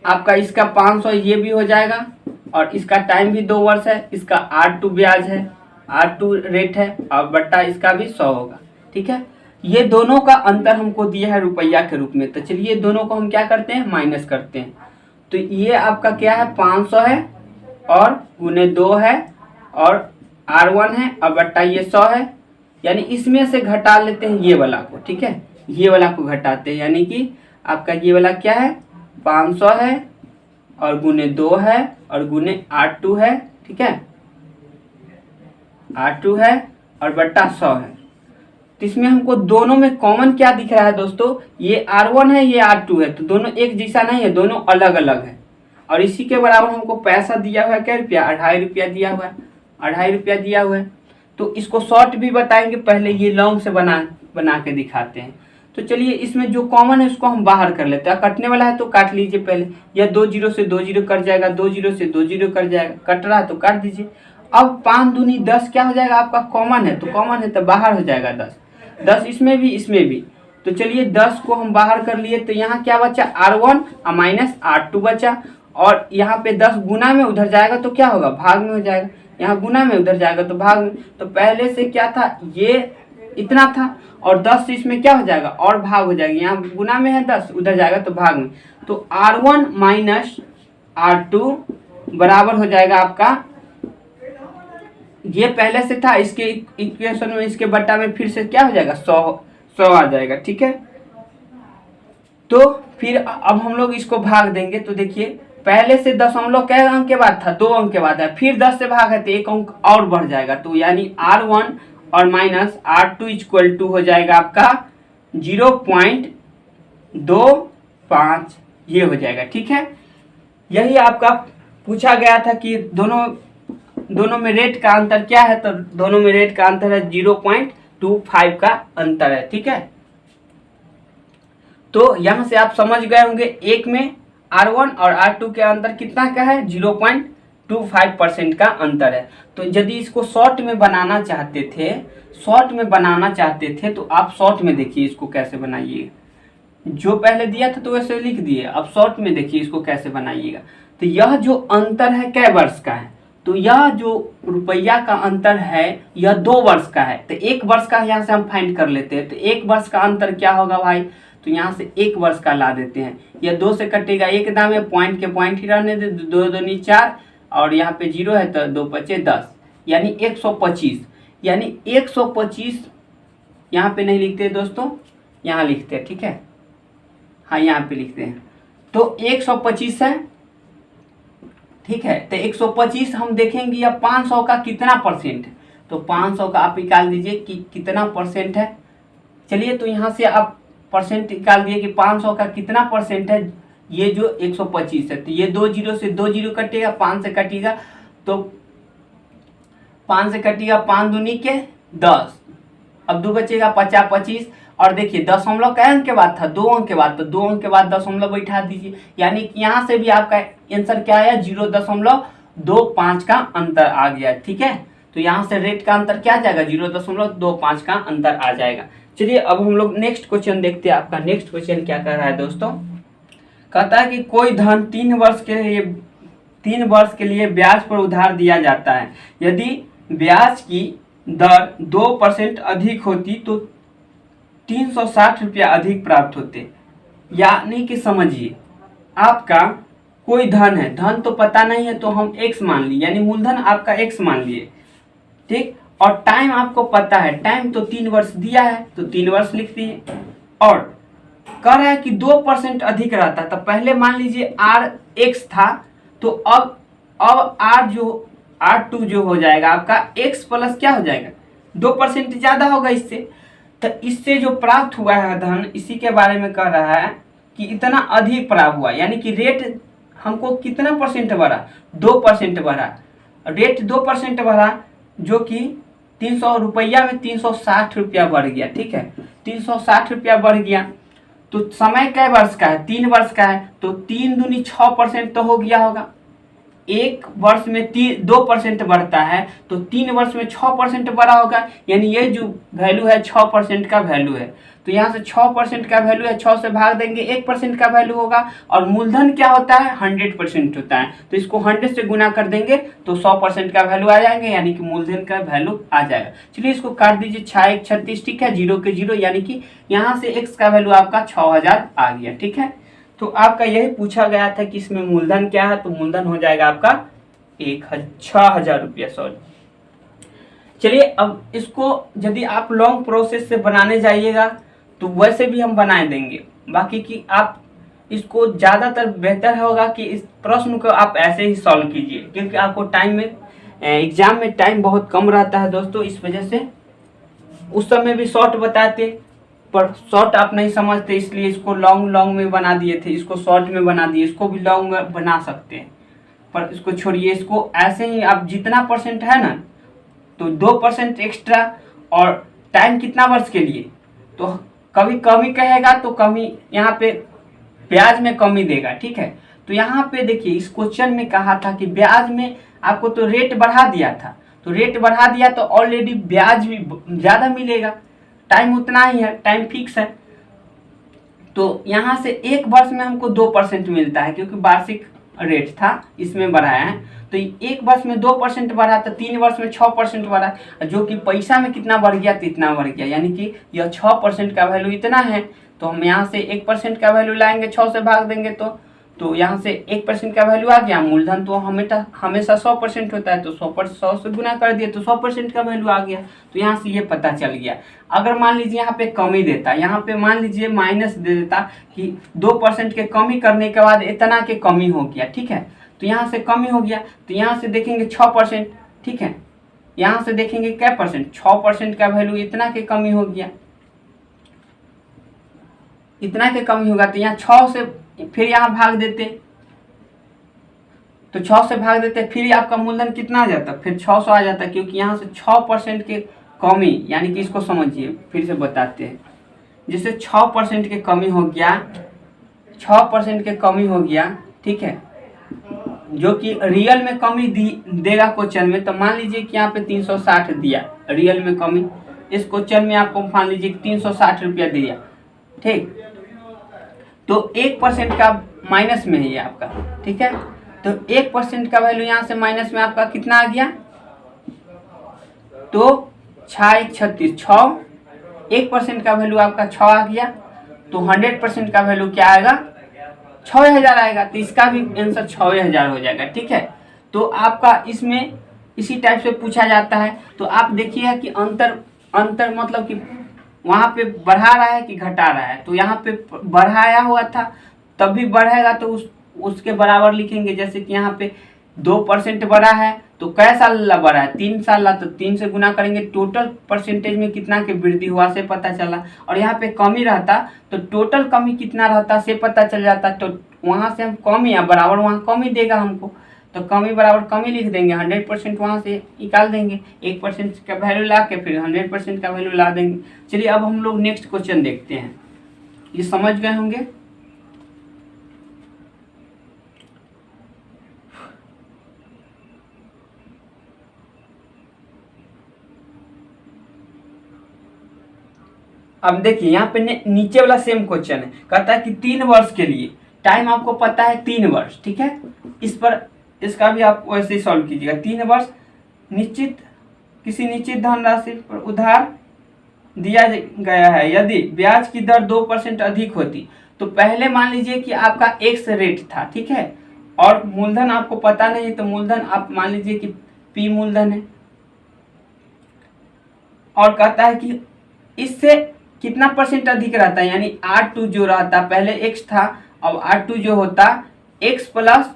आपका इसका 500 ये भी हो जाएगा, और इसका टाइम भी 2 वर्ष है, इसका R2 ब्याज है, R2 रेट है, और बट्टा इसका भी 100 होगा, ठीक है। ये दोनों का अंतर हमको दिया है रुपया के रूप में। तो चलिए दोनों को हम क्या करते हैं, माइनस करते हैं। तो ये आपका क्या है, 500 है और गुने 2 है और R1 है और बट्टा ये 100 है, यानी इसमें से घटा लेते हैं ये वाला को, ठीक है, ये वाला को घटाते हैं, यानी कि आपका ये वाला क्या है, 500 है और गुने 2 है और गुने R2 है, ठीक है, R2 है और बट्टा 100 है। तो इसमें हमको दोनों में कॉमन क्या दिख रहा है दोस्तों, ये R1 है, ये R2 है, तो दोनों एक जैसा नहीं है, दोनों अलग अलग है। और इसी के बराबर हमको पैसा दिया हुआ है, क्या रुपया, 2.5 रुपया दिया हुआ है, 2.5 रुपया दिया हुआ है। तो इसको शॉर्ट भी बताएंगे, पहले ये लॉन्ग से बना के दिखाते हैं। तो चलिए इसमें जो कॉमन है उसको हम बाहर कर लेते हैं, कटने वाला है तो काट लीजिए पहले, या 2 0 से 2 0 कट जाएगा, 2 0 से 2 0 कट जाएगा, कट रहा है तो काट दीजिए। अब 5 दूनी 10 क्या हो जाएगा, आपका कॉमन है, तो कॉमन है तो बाहर हो जाएगा 10 इसमें भी, इसमें भी। तो चलिए 10 को हम बाहर कर लिए, तो यहाँ क्या बचा, R1 और माइनस R2 बचा, और यहाँ पे 10 गुना में उधर जाएगा तो क्या होगा, भाग में हो जाएगा, यहाँ गुना में उधर जाएगा तो भाग में। तो पहले से क्या था, ये इतना था, और 10 से इसमें क्या हो जाएगा, और भाग हो जाएगा, यहाँ गुना में है 10, उधर जाएगा तो भाग में। तो R1 माइनस R2 बराबर हो जाएगा आपका, ये पहले से था, इसके इक्वेशन में इसके बट्टा में फिर से क्या हो जाएगा, 100 आ जाएगा, ठीक है। तो फिर अब हम लोग इसको भाग देंगे, तो देखिए पहले से 10 कै अंक के बाद था, 2 अंक के बाद है, फिर 10 से भाग है तो 1 अंक और बढ़ जाएगा, तो यानी R1 और माइनस R2 इक्वल टू हो जाएगा आपका 0.25, ये हो जाएगा, ठीक है। यही आपका पूछा गया था कि दोनों में रेट का अंतर क्या है, तो दोनों में रेट का अंतर है 0.25 का अंतर है, ठीक है। तो यहां से आप समझ गए होंगे, एक में R1 और R2 के अंतर कितना का है, 0.25% का अंतर है। तो यदि इसको शॉर्ट में बनाना चाहते थे तो आप शॉर्ट में देखिए इसको कैसे बनाइए, जो पहले दिया था तो वैसे लिख दिए, अब शॉर्ट में देखिए इसको कैसे बनाइएगा। तो यह जो अंतर है कै वर्ष का है, तो यह जो रुपया का अंतर है यह 2 वर्ष का है, तो 1 वर्ष का यहाँ से हम फाइंड कर लेते हैं। तो 1 वर्ष का अंतर क्या होगा भाई, तो यहाँ से 1 वर्ष का ला देते हैं, यह 2 से कटेगा, एक दाम है, पॉइंट के पॉइंट ही रहने दे, 2 दूनी 4 और यहाँ पे 0 है तो 2 बचे 10, यानी 125, यानी 125 यहाँ पे नहीं लिखते दोस्तों, यहाँ लिखते हैं, ठीक है, हाँ यहाँ पे लिखते हैं। तो 125 है, ठीक है। तो 125 हम देखेंगे या 500 का कितना परसेंट है, तो 500 का आप निकाल दीजिए कि कितना परसेंट है। चलिए तो यहाँ से आप परसेंट निकाल दिए कि 500 का कितना परसेंट है, ये जो 125 है, तो ये 2 0 से 2 0 कटेगा, 5 से कटेगा, तो 5 से कटेगा, 5 दूनी के 10, अब 2 बचेगा 50 25, और देखिए दशमलव कै अंक के बाद था, 2 अंक के बाद, तो 2 अंक के बाद दशमलव बैठा दीजिए, यानी कि यहाँ से भी आपका आंसर क्या आया, 0.25 का अंतर आ गया। ठीक है, तो यहाँ से रेट का अंतर क्या आ जाएगा, 0.25 का अंतर आ जाएगा। चलिए अब हम लोग नेक्स्ट क्वेश्चन देखते हैं। आपका नेक्स्ट क्वेश्चन क्या कर रहा है दोस्तों, कहता है कि कोई धन 3 वर्ष के लिए ब्याज पर उधार दिया जाता है। यदि ब्याज की दर 2% अधिक होती तो 360 रुपया अधिक प्राप्त होते। यानी कि समझिए आपका कोई धन है, धन तो पता नहीं है तो हम x मान लिए, यानी मूलधन आपका x मान लिए, ठीक, और टाइम आपको पता है, टाइम तो 3 वर्ष दिया है तो 3 वर्ष लिख दिए, और कह रहा है कि 2% अधिक रहता, तो पहले मान लीजिए r x था, तो अब R2 जो हो जाएगा आपका x प्लस क्या हो जाएगा, 2% ज़्यादा होगा इससे, तो इससे जो प्राप्त हुआ है धन, इसी के बारे में कह रहा है कि इतना अधिक प्राप्त हुआ, यानी कि रेट हमको कितना परसेंट बढ़ा, 2% बढ़ा, रेट 2% बढ़ा, जो कि 300 रुपया में 360 रुपया बढ़ गया। ठीक है, 360 रुपया बढ़ गया, तो समय कै वर्ष का है, 3 वर्ष का है, तो 3 दूनी 6% तो हो गया होगा। एक वर्ष में 2% बढ़ता है तो 3 वर्ष में 6% बढ़ा होगा, यानी ये जो वैल्यू है 6% का वैल्यू है, तो यहाँ से 6% का वैल्यू है, 6 से भाग देंगे 1% का वैल्यू होगा, और मूलधन क्या होता है, 100% होता है, तो इसको 100 से गुना कर देंगे तो 100% का वैल्यू आ जाएंगे, यानी कि मूलधन का वैल्यू आ जाएगा। चलिए इसको काट दीजिए, 6 36, ठीक है, 0 के 0, यानी कि यहाँ से x का वैल्यू आपका 6000 आ गया। ठीक है, तो आपका यही पूछा गया था कि इसमें मूलधन क्या है, तो मूलधन हो जाएगा आपका 6000 रुपया, सॉरी। चलिए अब इसको यदि आप लॉन्ग प्रोसेस से बनाने जाइएगा तो वैसे भी हम बना देंगे, बाकी कि आप इसको ज़्यादातर बेहतर होगा कि इस प्रश्न को आप ऐसे ही सॉल्व कीजिए, क्योंकि आपको टाइम में, एग्जाम में टाइम बहुत कम रहता है दोस्तों, इस वजह से उस समय भी शॉर्ट बताते, पर शॉर्ट आप नहीं समझते, इसलिए इसको लॉन्ग में बना दिए थे, इसको शॉर्ट में बना दिए, इसको भी लॉन्ग में बना सकते हैं, पर इसको छोड़िए, इसको ऐसे ही आप जितना परसेंट है ना, तो 2% एक्स्ट्रा, और टाइम कितना वर्ष के लिए, तो कभी कमी कहेगा तो कमी, यहाँ पे ब्याज में कमी देगा। ठीक है, तो यहाँ पे देखिए इस क्वेश्चन में कहा था कि ब्याज में आपको तो रेट बढ़ा दिया था, तो रेट बढ़ा दिया तो ऑलरेडी ब्याज भी ज़्यादा मिलेगा, टाइम उतना ही है, टाइम फिक्स है, तो यहाँ से एक वर्ष में हमको 2% मिलता है, क्योंकि वार्षिक रेट था, इसमें बढ़ाया है, तो एक वर्ष में 2% बढ़ा, तो 3 वर्ष में 6% बढ़ा, जो कि पैसा में कितना बढ़ गया, तो इतना बढ़ गया, यानी कि यह 6% का वैल्यू इतना है, तो हम यहाँ से 1% का वैल्यू लाएंगे, 6 से भाग देंगे तो यहाँ से 1% का वैल्यू आ गया। मूलधन तो हमेशा 100% होता है, तो 100 से गुना कर दिए तो 100% का वैल्यू आ गया, तो यहाँ से ये पता चल गया। अगर मान लीजिए यहाँ पे कमी देता, यहाँ पे मान लीजिए माइनस दे देता कि 2% के कमी करने के बाद इतना के कमी हो गया, ठीक है, तो यहाँ से कमी हो गया, तो यहाँ से देखेंगे 6%, ठीक है, यहाँ से देखेंगे क्या परसेंट, 6% का वैल्यू इतना के कमी हो गया, इतना के कमी होगा, तो यहाँ 6 से फिर यहाँ भाग देते, तो 6 से भाग देते, फिर आपका मूलधन कितना आ जाता, फिर 600 आ जाता, क्योंकि यहाँ से 6% के कमी, यानी कि इसको समझिए, फिर से बताते हैं, जैसे 6% के कमी हो गया, 6% के कमी हो गया, ठीक है, जो कि रियल में कमी देगा क्वेश्चन में, तो मान लीजिए कि यहाँ पे 360 दिया रियल में कमी, इस क्वेश्चन में आपको मान लीजिए 360 रुपया दिया, ठीक, तो 1% का माइनस में है ये आपका, ठीक है, तो 1% का वैल्यू यहाँ से माइनस में आपका कितना आ गया, तो 6 36, 6, 1% का वैल्यू आपका 6 आ गया, तो 100% का वैल्यू क्या आएगा, 6000 आएगा, तो इसका भी आंसर 6000 हो जाएगा। ठीक है, तो आपका इसमें इसी टाइप से पूछा जाता है, तो आप देखिए कि अंतर मतलब कि वहाँ पे बढ़ा रहा है कि घटा रहा है, तो यहाँ पे बढ़ाया हुआ था तब भी बढ़ेगा तो उसके बराबर लिखेंगे, जैसे कि यहाँ पे 2% बढ़ा है तो कै साल बढ़ा है, 3 साल, तो 3 से गुना करेंगे, टोटल परसेंटेज में कितना की वृद्धि हुआ से पता चला, और यहाँ पे कमी रहता तो टोटल कमी कितना रहता से पता चल जाता, तो वहाँ से हम कमी या बराबर वहाँ कमी देगा हमको, तो कमी बराबर कमी लिख देंगे, 100% वहाँ से निकाल देंगे, 1% का वैल्यू ला के फिर 100% का वैल्यू ला देंगे। चलिए अब हम लोग नेक्स्ट क्वेश्चन देखते हैं, ये समझ गए होंगे। अब देखिए यहाँ पे नीचे वाला सेम क्वेश्चन है, कहता है कि 3 वर्ष के लिए, टाइम आपको पता है 3 वर्ष, ठीक है। इस पर इसका भी आप वैसे ही सॉल्व कीजिएगा। 3 वर्ष निश्चित किसी निश्चित धनराशि पर उधार दिया गया है, यदि ब्याज की दर 2% अधिक होती तो पहले मान लीजिए कि आपका एक्स रेट था, ठीक है, और मूलधन आपको पता नहीं, तो मूलधन आप मान लीजिए कि पी मूलधन है, और कहता है कि इससे कितना परसेंट अधिक रहता है, यानी R2 जो रहता, पहले x था, अब R2 जो होता x प्लस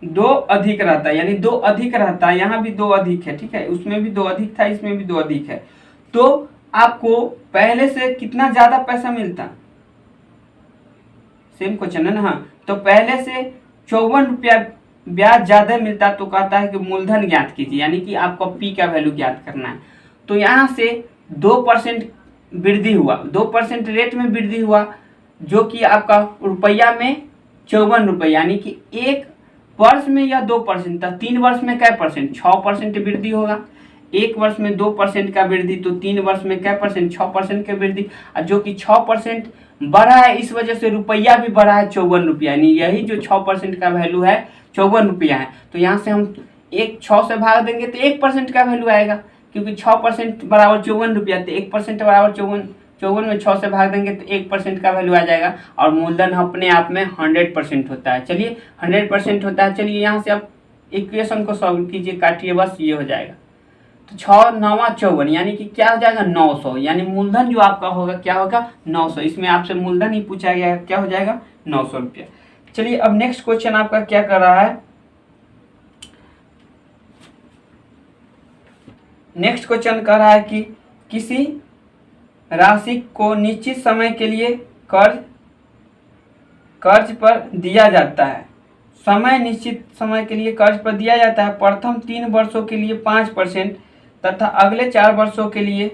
2 अधिक रहता है, यानी 2 अधिक रहता है, यहाँ भी 2 अधिक है, ठीक है, उसमें भी 2 अधिक था, इसमें भी 2 अधिक है, तो आपको पहले से कितना ज्यादा पैसा मिलता, सेम क्वेश्चन है ना। हाँ, तो पहले से 54 रुपया ब्याज ज्यादा मिलता, तो कहता है कि मूलधन ज्ञात कीजिए, यानी कि आपको पी का वैल्यू ज्ञात करना है। तो यहाँ से 2% वृद्धि हुआ, 2% रेट में वृद्धि हुआ, जो कि आपका रुपया में 54 रुपये, यानी कि एक वर्ष में यह 2% था, 3 वर्ष में क्या परसेंट, 6% वृद्धि होगा। एक वर्ष में 2% का वृद्धि, तो 3 वर्ष में क्या परसेंट, 6% का वृद्धि, जो कि 6% बढ़ा है, इस वजह से रुपया भी बढ़ा है 54 रुपया, यानी यही जो 6% का वैल्यू है 54 रुपया है। तो यहाँ से हम 6 से भाग देंगे तो 1% का वैल्यू आएगा, क्योंकि 6% बराबर 54 रुपया, तो 1% बराबर 54 में 6 से भाग देंगे तो 1% का वैल्यू आ जाएगा, और मूलधन अपने आप में 100% होता है। चलिए 100% होता है। चलिए यहाँ से आप इक्वेशन को सॉल्व कीजिए, काटिए, बस ये हो जाएगा। तो 6 9 54, यानी कि क्या हो जाएगा 900, यानी मूलधन जो आपका होगा क्या होगा 900। इसमें आपसे मूलधन ही पूछा गया है, क्या हो जाएगा 900 रुपया। चलिए अब नेक्स्ट क्वेश्चन आपका क्या कर रहा है, नेक्स्ट क्वेश्चन कह रहा है कि किसी राशि को निश्चित समय के लिए कर्ज पर दिया जाता है, समय निश्चित समय के लिए कर्ज पर दिया जाता है, प्रथम 3 वर्षों के लिए 5% तथा अगले 4 वर्षों के लिए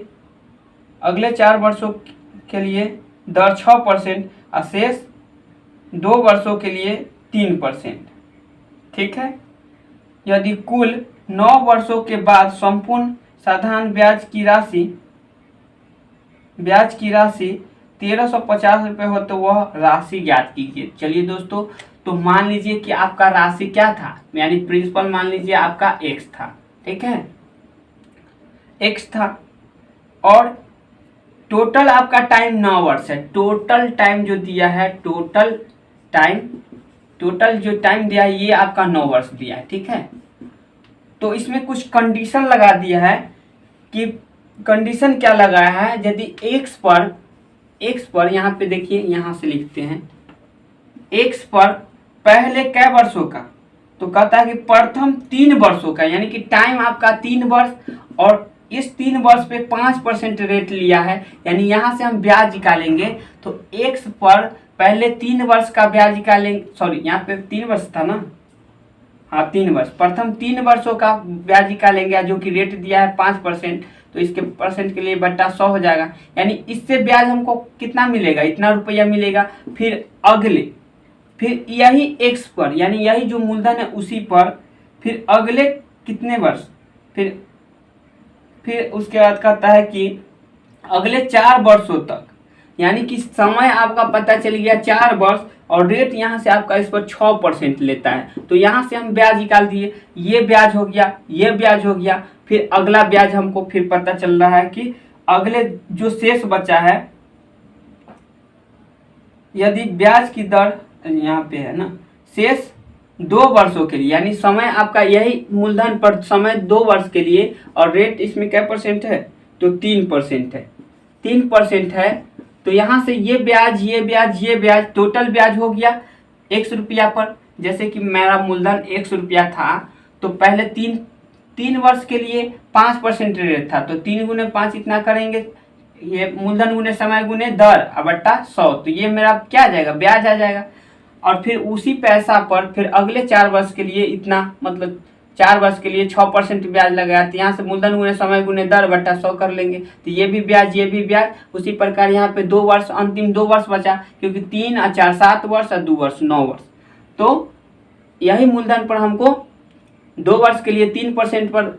दर 6% और शेष 2 वर्षों के लिए 3%, ठीक है। यदि कुल 9 वर्षों के बाद संपूर्ण साधारण ब्याज की राशि 1350 रुपये हो तो वह राशि ज्ञात कीजिए। चलिए दोस्तों, तो मान लीजिए कि आपका राशि क्या था, यानी प्रिंसिपल मान लीजिए आपका x था, ठीक है, x था, और टोटल आपका टाइम 9 वर्ष है। टोटल टाइम जो दिया है, टोटल जो टाइम दिया है ये आपका 9 वर्ष दिया है, ठीक है। तो इसमें कुछ कंडीशन लगा दिया है, कि कंडीशन क्या लगाया है, यदि x पर यहाँ पे देखिए, यहाँ से लिखते हैं x पर पहले कै वर्षों का, तो कहता है कि प्रथम 3 वर्षों का, यानी कि टाइम आपका 3 वर्ष, और इस 3 वर्ष पे 5% रेट लिया है, यानी यहाँ से हम ब्याज निकालेंगे, तो x पर पहले 3 वर्ष का ब्याज निकालेंगे, सॉरी यहाँ पे 3 वर्ष था ना, हाँ 3 वर्ष, प्रथम 3 वर्षों का ब्याज निकालेंगे, जो कि रेट दिया है 5%, तो इसके परसेंट के लिए बट्टा 100 हो जाएगा, यानी इससे ब्याज हमको कितना मिलेगा, इतना रुपया मिलेगा। फिर यही x पर, यानी यही जो मूलधन है उसी पर, फिर अगले कितने वर्ष, फिर उसके बाद कहता है कि अगले 4 वर्षों तक, यानी कि समय आपका पता चल गया 4 वर्ष, और रेट यहाँ से आपका इस पर 6% लेता है, तो यहाँ से हम ब्याज निकाल दिए, ये ब्याज हो गया, ये ब्याज हो गया, फिर अगला ब्याज हमको फिर पता चल रहा है कि अगले जो शेष बचा है, यदि ब्याज की दर यहाँ पे है ना, शेष 2 वर्षों के लिए, यानी समय आपका यही मूलधन पर समय 2 वर्ष के लिए, और रेट इसमें क्या परसेंट है, तो 3% है, 3% है। तो यहाँ से ये ब्याज टोटल ब्याज हो गया x रुपया पर, जैसे कि मेरा मूलधन x रुपया था, तो पहले 3 वर्ष के लिए 5% रेट था, तो 3 गुने 5 इतना करेंगे, ये मूलधन गुने समय गुने दर बट्टा 100, तो ये मेरा क्या आ जाएगा, ब्याज आ जाएगा। और फिर उसी पैसा पर फिर अगले 4 वर्ष के लिए इतना, मतलब 4 वर्ष के लिए 6% ब्याज लगाया। तो यहाँ से मूलधन गुणे समय गुणे दर बटा 100 कर लेंगे, तो ये भी ब्याज। उसी प्रकार यहाँ पे 2 वर्ष, अंतिम 2 वर्ष बचा, क्योंकि 3 और 4 7 वर्ष और 2 वर्ष 9 वर्ष। तो यही मूलधन पर हमको 2 वर्ष के लिए 3% पर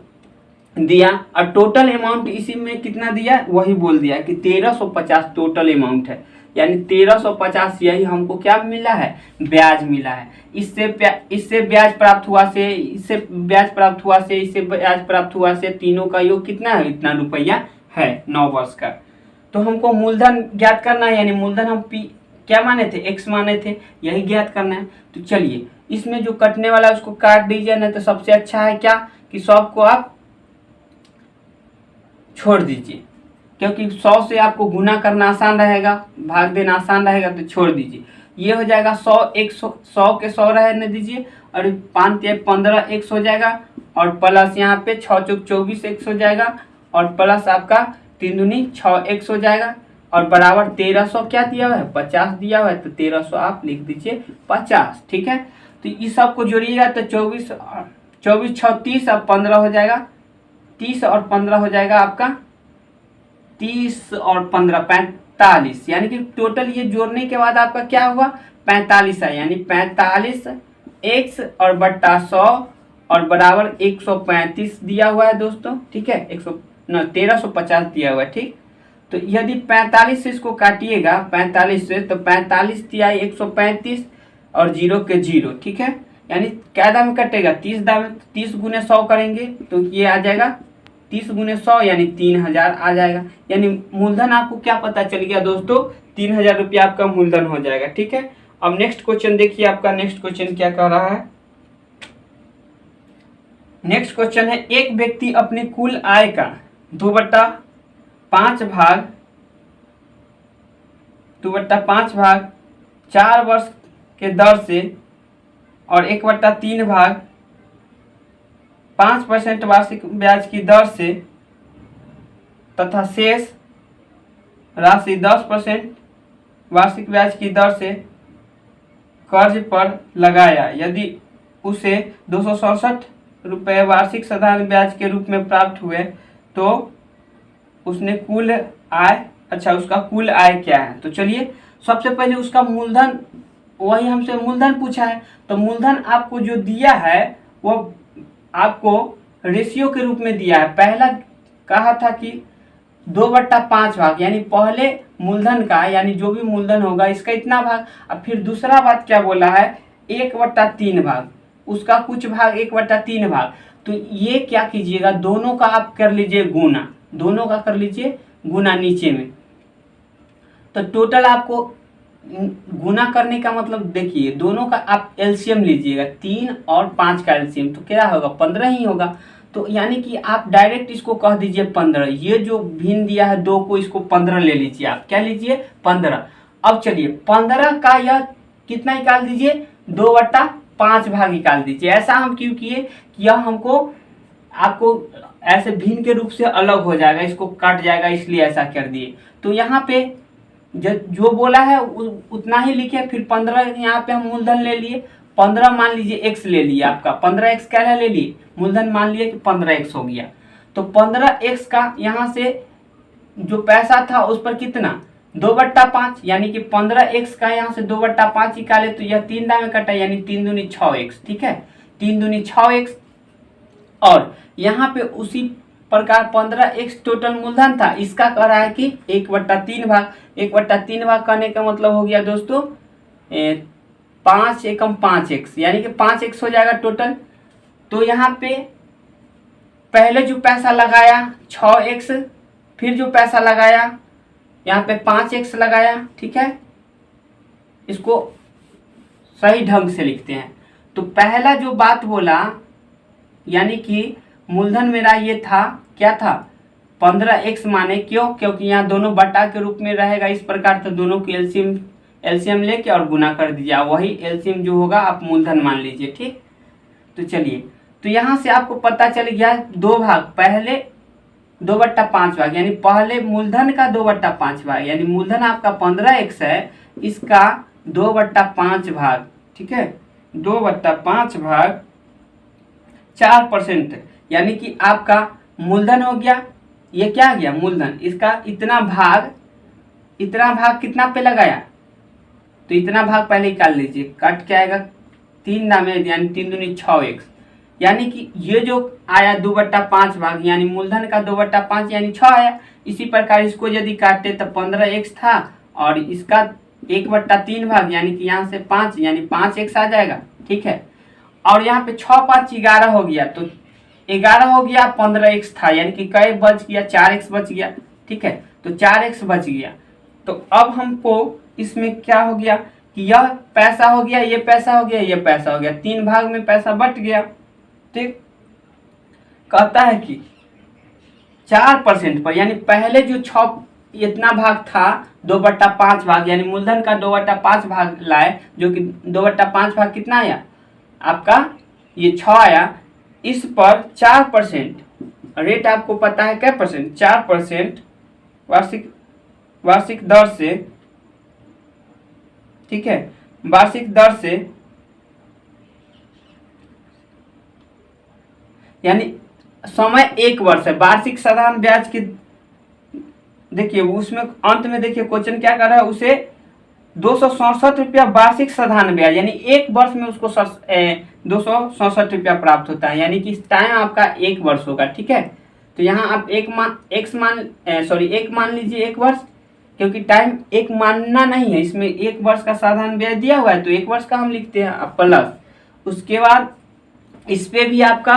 दिया, और टोटल अमाउंट इसी में कितना दिया वही बोल दिया कि 1350 टोटल अमाउंट है, यानी 1350 यही हमको क्या मिला है, ब्याज मिला है। इससे ब्याज प्राप्त हुआ से, इससे ब्याज प्राप्त हुआ से, इससे ब्याज प्राप्त हुआ से, तीनों का योग कितना है, इतना रुपया है 9 वर्ष का। तो हमको मूलधन ज्ञात करना है, यानी मूलधन हम क्या माने थे, x माने थे, यही ज्ञात करना है। तो चलिए इसमें जो कटने वाला है उसको काट दीजिए, ना तो सबसे अच्छा है क्या कि 100 को आप छोड़ दीजिए, क्योंकि 100 से आपको गुना करना आसान रहेगा, भाग देना आसान रहेगा, तो छोड़ दीजिए। ये हो जाएगा 100 100 के 100 रहने दीजिए, और 5 3 15 x हो जाएगा, और प्लस यहाँ पे 6 चौक 24 x हो जाएगा, और प्लस आपका 3 दूनी 6 x हो जाएगा, और बराबर 1300 क्या दिया हुआ है, 50 दिया हुआ है, तो 1300 आप लिख दीजिए 50। ठीक है, तो इस सब को जोड़िएगा तो 24 6 30 और 15 हो जाएगा, 30 और 15 हो जाएगा आपका 30 और 15 45, यानी कि टोटल ये जोड़ने के बाद आपका क्या हुआ 45 है, यानी 45 x और बट्टा 100 और बराबर 135 दिया हुआ है दोस्तों। ठीक है, 1350 दिया हुआ है। ठीक, तो यदि 45 से इसको काटिएगा 45 से, तो 45 दिया 135 और 0 के 0। ठीक है, यानी क्या दाम कटेगा, 30 दाम, 30 गुने 100 करेंगे तो ये आ जाएगा 30 गुने 100 यानी 3000 आ जाएगा। यानी मूलधन आपको क्या पता चल गया दोस्तों, 3000 रुपया आपका मूलधन हो जाएगा। ठीक है, अब नेक्स्ट क्वेश्चन देखिए, आपका नेक्स्ट क्वेश्चन क्या कह रहा है। नेक्स्ट क्वेश्चन है, एक व्यक्ति अपनी कुल आय का 2/5 भाग 4 वर्ष के दर से और 1/3 भाग 5% वार्षिक ब्याज की दर से तथा शेष राशि 10% वार्षिक ब्याज की दर से कर्ज पर लगाया। यदि उसे 267 रुपये वार्षिक साधारण ब्याज के रूप में प्राप्त हुए तो उसने कुल आय, अच्छा उसका कुल आय क्या है। तो चलिए सबसे पहले उसका मूलधन, वही हमसे मूलधन पूछा है, तो मूलधन आपको जो दिया है वो आपको रेशियो के रूप में दिया है। पहला कहा था कि 2/5 भाग, यानी पहले मूलधन का, यानी जो भी मूलधन होगा इसका इतना भाग। अब फिर दूसरा बात क्या बोला है, 1/3 भाग, उसका कुछ भाग 1/3 भाग। तो ये क्या कीजिएगा, दोनों का आप कर लीजिए गुना, दोनों का कर लीजिए गुना नीचे में। तो टोटल आपको गुना करने का मतलब देखिए, दोनों का आप एलसीएम लीजिएगा, 3 और 5 का एलसीएम, तो क्या होगा 15 ही होगा। तो यानी कि आप डायरेक्ट इसको कह दीजिए 15, ये जो भिन्न दिया है 2 को, इसको 15 ले लीजिए, आप क्या लीजिए 15। अब चलिए 15 का यह कितना निकाल दीजिए, 2/5 भाग निकाल दीजिए। ऐसा हम क्यों किए कि यह हमको आपको ऐसे भिन्न के रूप से अलग हो जाएगा, इसको कट जाएगा, इसलिए ऐसा कर दिए। तो यहाँ पे जो बोला है उतना ही लिखे, फिर 15 यहाँ पे हम मूलधन ले लिए, 15 मान लीजिए x ले लिया, आपका 15x क्या ले लिए, मूलधन मान लिए कि 15x हो गया। तो 15x का यहाँ से जो पैसा था उस पर कितना 2/5, यानी कि 15x का यहाँ से 2/5 निकाले तो यह 3 दाम में कटा, यानी 3 दूनी 6x। ठीक है, 3 दूनी 6x, और यहाँ पे उसी प्रकार 15x टोटल मूलधन था, इसका कह रहा है कि 1/3 भाग। 1/3 भाग करने का मतलब हो गया दोस्तों 5 एकम 5x, यानी कि 5x हो जाएगा टोटल। तो यहाँ पे पहले जो पैसा लगाया 6x, फिर जो पैसा लगाया यहाँ पे 5x लगाया। ठीक है, इसको सही ढंग से लिखते हैं। तो पहला जो बात बोला, यानी कि मूलधन मेरा ये था, क्या था 15x माने, क्यों, क्योंकि यहाँ दोनों बटा के रूप में रहेगा इस प्रकार, तो दोनों की एलसीएम लेके और गुना कर दीजिए, वही एलसीएम जो होगा आप मूलधन मान लीजिए। ठीक, तो चलिए, तो यहाँ से आपको पता चल गया 2 भाग, पहले 2/5 भाग, यानी पहले मूलधन का 2/5 भाग, यानी मूलधन आपका 15x है, इसका 2/5 भाग ठीक है, 2/5 भाग 4%, यानी कि आपका मूलधन हो गया, ये क्या आ गया मूलधन, इसका इतना भाग कितना पे लगाया, तो इतना भाग पहले निकाल लीजिए, कट क्या आएगा 3 नामे यानी 3 दूनी 6x, यानी कि ये जो आया 2/5 भाग यानी मूलधन का 2/5 यानी 6 आया। इसी प्रकार इसको यदि काटे तो 15x था और इसका 1/3 भाग यानी कि यहाँ से 5 यानी 5x आ जाएगा, ठीक है। और यहाँ पे 6 5 11 हो गया, तो 11 हो गया, 15x था यानी कि कई बच गया, 4x बच गया, ठीक है, तो 4x बच गया। तो अब हमको इसमें क्या हो गया कि यह पैसा हो गया, ये पैसा हो गया, ये पैसा हो गया, 3 भाग में पैसा बट गया, ठीक। कहता है कि 4% पर, यानी पहले जो 6 इतना भाग था 2/5 भाग यानी मूलधन का 2/5 भाग लाए, जो कि 2/5 भाग कितना आया आपका, ये 6 आया, इस पर 4% रेट आपको पता है क्या परसेंट, 4% वार्षिक दर से, ठीक है, वार्षिक दर से, यानी समय 1 वर्ष है। वार्षिक साधारण ब्याज की देखिए उसमें अंत में देखिए क्वेश्चन क्या कर रहा है, उसे 267 रुपया वार्षिक साधारण ब्याज यानी 1 वर्ष में उसको 267 रुपया प्राप्त होता है, यानी कि टाइम आपका 1 वर्ष होगा, ठीक है। तो यहाँ आप एक मान लीजिए 1 वर्ष, क्योंकि टाइम एक मानना नहीं है, इसमें 1 वर्ष का साधारण ब्याज दिया हुआ है तो 1 वर्ष का हम लिखते हैं। प्लस उसके बाद इस पे भी आपका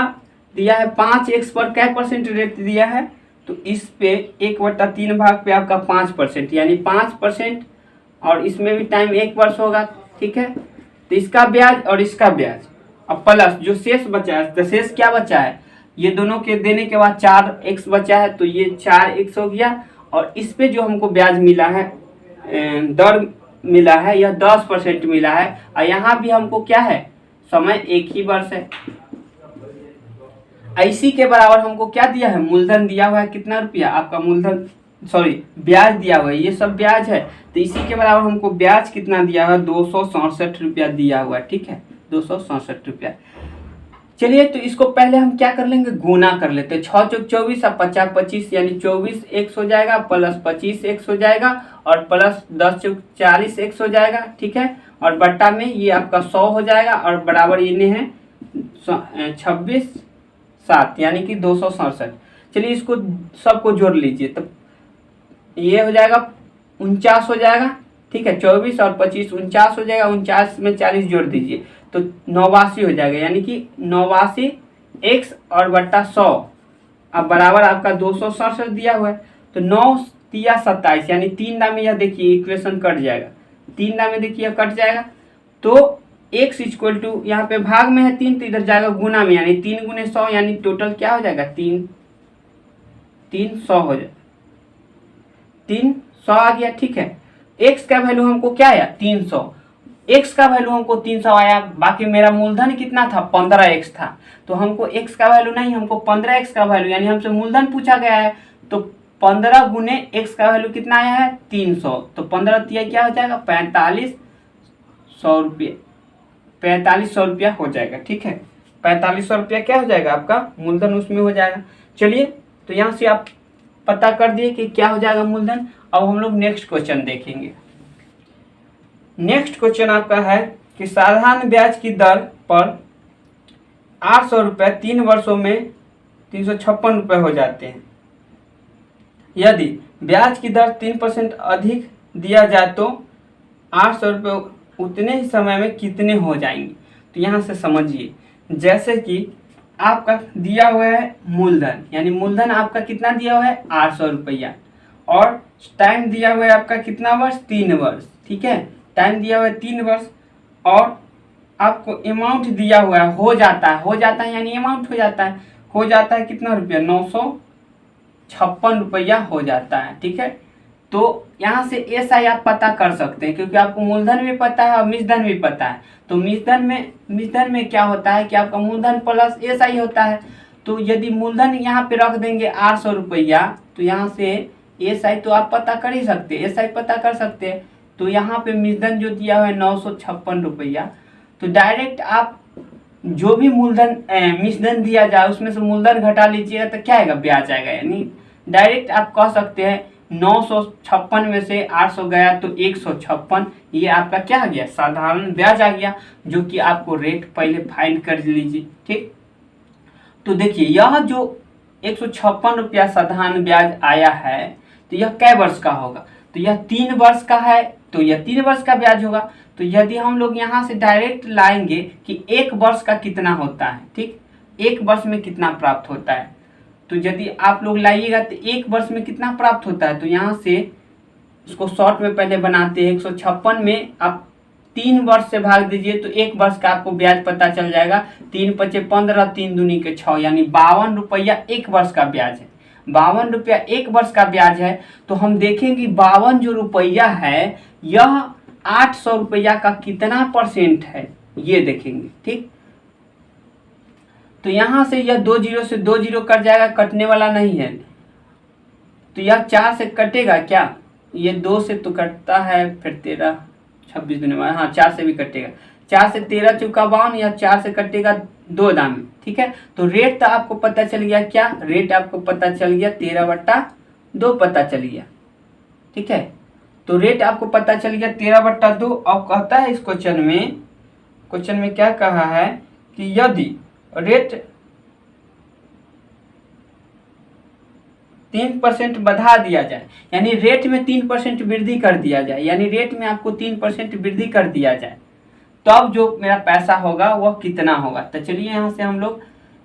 दिया है 5x पर क्या परसेंट रेट दिया है, तो इस पे 1/3 भाग पे आपका 5% यानी 5%, और इसमें भी टाइम 1 वर्ष होगा, ठीक है। तो इसका ब्याज और इसका ब्याज, अब प्लस जो शेष बचा है, तो शेष क्या बचा है, ये दोनों के देने के बाद 4x बचा है, तो ये 4x हो गया, और इस पे जो हमको ब्याज मिला है, दर मिला है, यह 10% मिला है, और यहाँ भी हमको क्या है, समय 1 ही वर्ष है। इसी के बराबर हमको क्या दिया है, मूलधन दिया हुआ है कितना रुपया आपका, मूलधन ब्याज दिया हुआ है, ये सब ब्याज है, तो इसी के बराबर हमको ब्याज कितना दिया हुआ है, 267 रुपया दिया हुआ है, ठीक है, 267 रुपया। चलिए तो इसको पहले हम क्या कर लेंगे, गुना कर लेते हैं, 6 चौक 24 और 50 25 यानी 24x हो जाएगा, प्लस 25x हो जाएगा, और प्लस 10 चौक 40x हो जाएगा, ठीक है, और बट्टा में ये आपका 100 हो जाएगा, और बराबर इन्हें है 26 7 यानी कि 267। चलिए इसको सबको जोड़ लीजिए, तब ये हो जाएगा 49 हो जाएगा, ठीक है, 24 और 25 49 हो जाएगा, 49 में 40 जोड़ दीजिए तो 89 हो जाएगा, यानी कि 89x और बट्टा 100, अब बराबर आपका 267 दिया हुआ है, तो 9 तिया 27 यानी 3 दाम में यह देखिए इक्वेशन कट जाएगा, 3 दाम में देखिए कट जाएगा, तो x इक्वल टू यहाँ पे भाग में है 3 तो इधर जाएगा गुना में, यानी 3 गुने 100 यानी टोटल क्या हो जाएगा 300 हो जाएगा, 300 आ गया, ठीक है। x का वैल्यू हमको क्या आया 300, x का वैल्यू हमको 300 आया, बाकी मेरा मूलधन कितना था 15x था, तो हमको x का वैल्यू नहीं, हमको 15x का वैल्यू, यानी हमसे मूलधन पूछा गया है, तो 15 गुने x का वैल्यू कितना आया है 300, तो 15 तिया क्या हो जाएगा 4500 रुपये, 4500 रुपया हो जाएगा, ठीक है, 4500 रुपया क्या हो जाएगा आपका मूलधन उसमें हो जाएगा। चलिए तो यहाँ से आप पता कर दिए कि क्या हो जाएगा मूलधन। अब हम लोग नेक्स्ट क्वेश्चन देखेंगे। नेक्स्ट क्वेश्चन आपका है कि साधारण ब्याज की दर पर 800 रुपये 3 वर्षों में 356 रुपये हो जाते हैं, यदि ब्याज की दर 3% अधिक दिया जाए तो 800 रुपये उतने ही समय में कितने हो जाएंगे। तो यहाँ से समझिए, जैसे कि आपका दिया हुआ है मूलधन, यानी मूलधन आपका कितना दिया हुआ है 800 रुपया, और टाइम दिया हुआ है आपका कितना वर्ष 3 वर्ष, ठीक है, टाइम दिया हुआ है 3 वर्ष, और आपको अमाउंट दिया हुआ है हो जाता है यानी अमाउंट हो जाता है कितना रुपया 956 रुपया हो जाता है, ठीक है। तो यहाँ से SI आप पता कर सकते हैं, क्योंकि आपको मूलधन भी पता है और मिश्रधन भी पता है। तो मिश्रधन में क्या होता है कि आपका मूलधन प्लस SI होता है, तो यदि मूलधन यहाँ पे रख देंगे 800 रुपया, तो यहाँ से SI तो आप पता कर ही सकते हैं, SI पता कर सकते हैं। तो यहाँ पे मिश्रधन जो दिया हुआ है 956 रुपया, तो डायरेक्ट आप जो भी मूलधन मिश्रधन दिया जाए उसमें से मूलधन घटा लीजिएगा तो क्या आएगा, ब्याज आएगा। यानी डायरेक्ट आप कह सकते हैं 956 में से 800 गया तो 156, ये आपका क्या आ गया, साधारण ब्याज आ गया, जो कि आपको रेट पहले फाइंड कर लीजिए। ठीक, तो देखिए यह जो 156 रुपया साधारण ब्याज आया है तो यह कै वर्ष का होगा, तो यह 3 वर्ष का है, तो यह 3 वर्ष का ब्याज होगा। तो यदि हम लोग यहाँ से डायरेक्ट लाएंगे कि 1 वर्ष का कितना होता है, ठीक, 1 वर्ष में कितना प्राप्त होता है, तो यदि आप लोग लाइएगा तो 1 वर्ष में कितना प्राप्त होता है, तो यहाँ से उसको शॉर्ट में पहले बनाते हैं। 156 में आप 3 वर्ष से भाग दीजिए तो 1 वर्ष का आपको ब्याज पता चल जाएगा। 3 पचे 15, 3 दूनी के 6, यानी 52 रुपया 1 वर्ष का ब्याज है। 52 रुपया 1 वर्ष का ब्याज है, तो हम देखेंगे 52 जो रुपया है यह 800 रुपया का कितना परसेंट है, ये देखेंगे। ठीक, तो यहां से यह 2 जीरो से 2 जीरो कट जाएगा, कटने वाला नहीं है, तो यह 4 से कटेगा क्या, ये 2 से तो कटता है, फिर 13 26 दिन में, हाँ 4 से भी कटेगा, 4 से 13 चौका 52, या 4 से कटेगा 2 दाम में। ठीक है, तो रेट तो आपको पता चल गया, क्या रेट आपको पता चल गया, 13/2 पता चल गया। ठीक है, तो रेट आपको पता चल गया 13/2। अब कहता है इस क्वेश्चन में क्या कहा है कि यदि रेट 3% बढ़ा दिया जाए, यानी रेट में 3% वृद्धि कर दिया जाए, यानी रेट में आपको 3% वृद्धि कर दिया जाए, तो अब जो मेरा पैसा होगा वह कितना होगा। तो चलिए यहाँ से हम लोग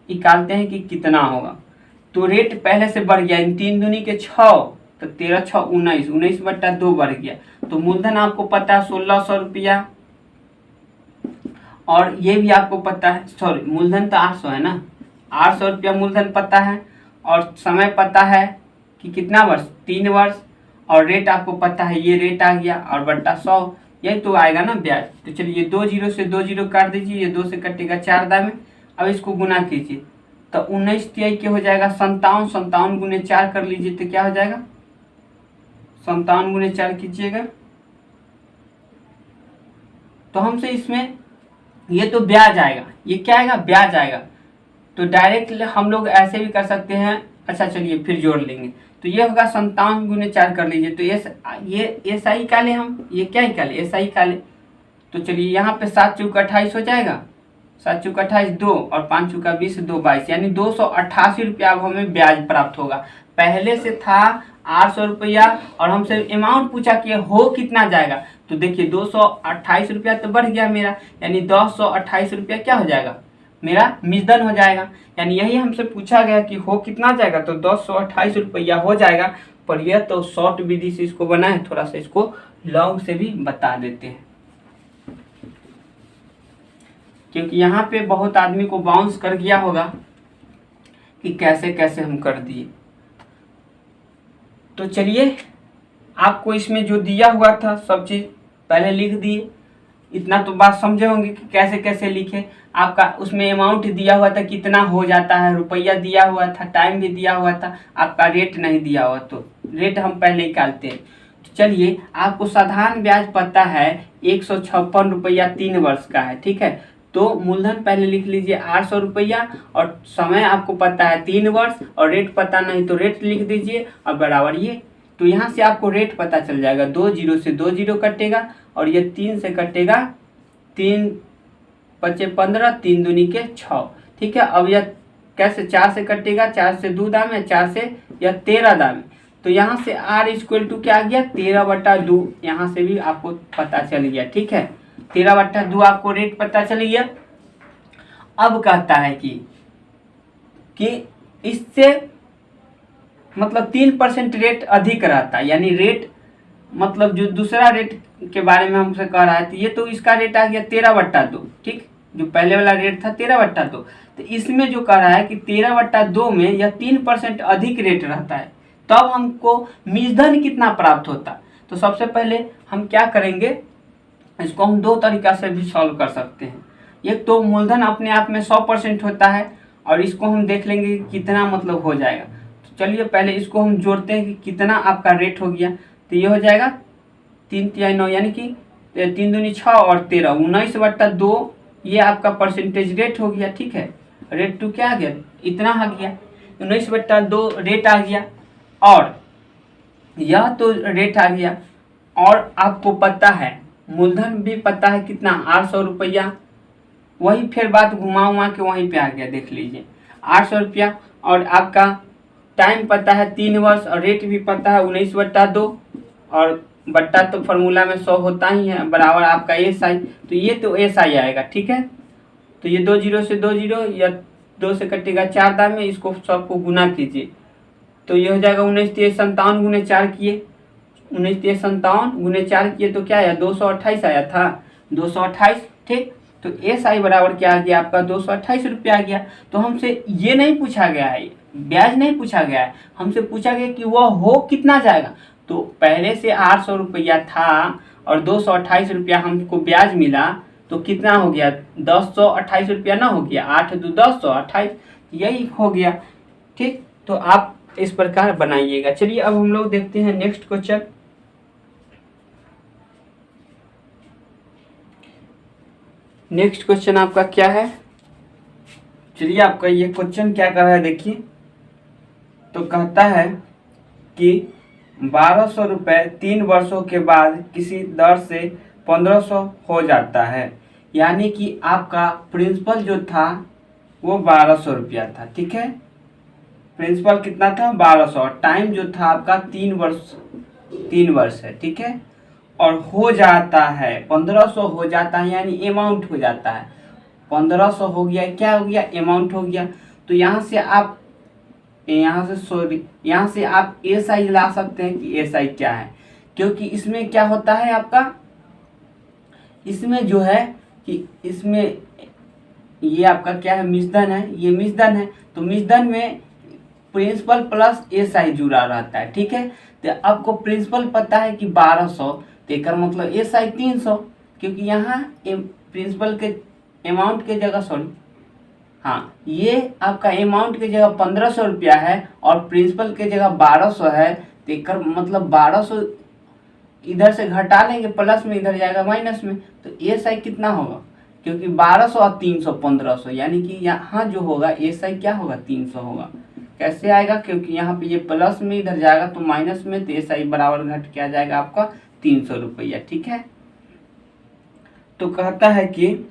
निकालते हैं कि कितना होगा। तो रेट पहले से बढ़ गया, 3 दूनी के 6, तो 13 6 19, 19/2 बढ़ गया। तो मूलधन आपको पता है 1600 रुपया, और ये भी आपको पता है, सॉरी मूलधन तो 800 है ना, 800 रुपया मूलधन पता है, और समय पता है कि कितना वर्ष, 3 वर्ष, और रेट आपको पता है, ये रेट आ गया, और बट्टा 100, यही तो आएगा ना ब्याज। तो चलिए 2 जीरो से 2 जीरो काट दीजिए, ये 2 से कटेगा 4 दाम में। अब इसको गुना कीजिए तो 19 तिहाई के हो जाएगा 57, 57 गुने 4 कर लीजिए तो क्या हो जाएगा, 57 गुने 4 कीजिएगा, तो हमसे इसमें ये तो ब्याज आएगा, ये क्या आएगा, ब्याज आएगा। तो डायरेक्ट हम लोग ऐसे भी कर सकते हैं, अच्छा चलिए फिर जोड़ लेंगे, तो ये होगा 57 गुने 4 कर लीजिए, तो ये ऐसा ही निकाले हम, ये क्या निकाले, ऐसा ही निकाले। तो चलिए यहाँ पे 7 चौका 28 हो जाएगा, 7 चौका 28 2, और 5 चौका 20 2 22, यानी 288 रुपया अब हमें ब्याज प्राप्त होगा। पहले से था 800 रुपया, और हमसे अमाउंट पूछा कि हो कितना जाएगा, तो देखिए 228 रुपया तो बढ़ गया मेरा, यानी 228 रुपया क्या हो जाएगा, मेरा मिश्रधन हो जाएगा। यानी यही हमसे पूछा गया कि हो कितना जाएगा, तो 228 रुपया हो जाएगा। पर यह तो शॉर्ट विधि से इसको बनाए, थोड़ा सा इसको लॉन्ग से भी बता देते हैं, क्योंकि यहाँ पे बहुत आदमी को बाउंस कर गया होगा कि कैसे कैसे हम कर दिए। तो चलिए आपको इसमें जो दिया हुआ था सब चीज़ पहले लिख दिए, इतना तो बात समझे होंगे कि कैसे कैसे लिखे। आपका उसमें अमाउंट दिया हुआ था कितना हो जाता है, रुपया दिया हुआ था, टाइम भी दिया हुआ था, आपका रेट नहीं दिया हुआ, तो रेट हम पहले निकालते हैं। तो चलिए आपको साधारण ब्याज पता है 156 रुपया 3 वर्ष का है। ठीक है, तो मूलधन पहले लिख लीजिए 800 रुपया, और समय आपको पता है 3 वर्ष, और रेट पता नहीं तो रेट लिख दीजिए और बराबर ये। तो यहाँ से आपको रेट पता चल जाएगा, 2 जीरो से 2 जीरो कटेगा, और ये 3 से कटेगा, 3 पचे 15, 3 दूनी के 6। ठीक है, अब यह कैसे 4 से कटेगा, 4 से 2 दाम है, 4 से यह 13 दाम है, तो यहाँ से R इक्वल टू क्या आ गया, 13/2, यहाँ से भी आपको पता चल गया। ठीक है, 13/2 आपको रेट पता चल गया। अब कहता है कि इससे मतलब 3% रेट अधिक रहता है, यानी रेट मतलब जो दूसरा रेट के बारे में हमसे कह रहा है, तो ये तो इसका रेट आ गया 13/2। ठीक, जो पहले वाला रेट था 13/2, तो इसमें जो कह रहा है कि 13/2 में यह 3% अधिक रेट रहता है, तब हमको मिश्रधन कितना प्राप्त होता। तो सबसे पहले हम क्या करेंगे, इसको हम 2 तरीका से भी सॉल्व कर सकते हैं। एक तो मूलधन अपने आप में 100% होता है, और इसको हम देख लेंगे कि कितना मतलब हो जाएगा। तो चलिए पहले इसको हम जोड़ते हैं कि कितना आपका रेट हो गया। तो ये हो जाएगा 3 तिहाई 9, यानी कि 3 दूनी 6 और 13, 19/2 ये आपका परसेंटेज रेट हो गया, ठीक है। रेट टू क्या आ गया, इतना आ गया, 19/2 रेट आ गया। और यह तो रेट आ गया, और आपको पता है मूलधन भी पता है कितना, 800 रुपया। वही फिर बात घुमा उमा के वहीं पे आ गया, देख लीजिए 800 रुपया। और आपका टाइम पता है 3 वर्ष, और रेट भी पता है 19/2, और बट्टा तो फॉर्मूला में 100 होता ही है, बराबर आपका SI। तो ये तो SI आएगा, ठीक है। तो ये 2 जीरो से 2 जीरो, या 2 से कटेगा 4 दाम में, इसको सबको गुना कीजिए तो ये हो जाएगा 19×3 = 57 गुने 4 किए, 19×3 = 57 गुने 4 किए तो क्या आया, 228 आया था, 228, ठीक। तो SI बराबर क्या आ गया आपका, 228 रुपया आ गया। तो हमसे ये नहीं पूछा गया है, ब्याज नहीं पूछा गया है, हमसे पूछा गया कि वह हो कितना जाएगा। तो पहले से 800 रुपया था और 228 रुपया हमको ब्याज मिला, तो कितना हो गया, 1028 रुपया ना हो गया, 8 2 10 128, यही हो गया, ठीक। तो आप इस प्रकार बनाइएगा। चलिए अब हम लोग देखते हैं नेक्स्ट क्वेश्चन। नेक्स्ट क्वेश्चन आपका क्या है, चलिए आपका ये क्वेश्चन क्या कर रहा है देखिए। तो कहता है कि 1200 रुपये 3 वर्षों के बाद किसी दर से 1500 हो जाता है, यानी कि आपका प्रिंसिपल जो था वो 1200 रुपया था, ठीक है। प्रिंसिपल कितना था, 1200। टाइम जो था आपका 3 वर्ष है, ठीक है। और हो जाता है 1500 हो जाता है, यानी अमाउंट हो जाता है 1500 हो गया, क्या हो गया, अमाउंट हो गया। तो यहाँ से आप SI ला सकते हैं कि SI क्या है, क्योंकि इसमें क्या होता है आपका, इसमें जो है कि इसमें ये आपका क्या है, मिश्रधन है, ये मिश्रधन है। तो मिश्रधन में प्रिंसिपल प्लस SI जुड़ा रहता है, ठीक है। तो आपको प्रिंसिपल पता है कि 1200, तो एक मतलब SI 300, क्योंकि यहाँ प्रिंसिपल के अमाउंट के जगह, सॉरी हाँ, ये आपका अमाउंट की जगह 1500 रुपया है और प्रिंसिपल के जगह 1200 है। तो एक मतलब 1200 इधर से घटा लेंगे, प्लस में इधर जाएगा माइनस में, तो SI कितना होगा, क्योंकि 1200 और 300 1500, यानी कि यहाँ जो होगा SI क्या होगा, 300 होगा। कैसे आएगा, क्योंकि यहाँ पे ये प्लस में इधर जाएगा तो माइनस में, तो SI बराबर घट के आ जाएगा आपका 300 रुपया, ठीक है। तो कहता है कि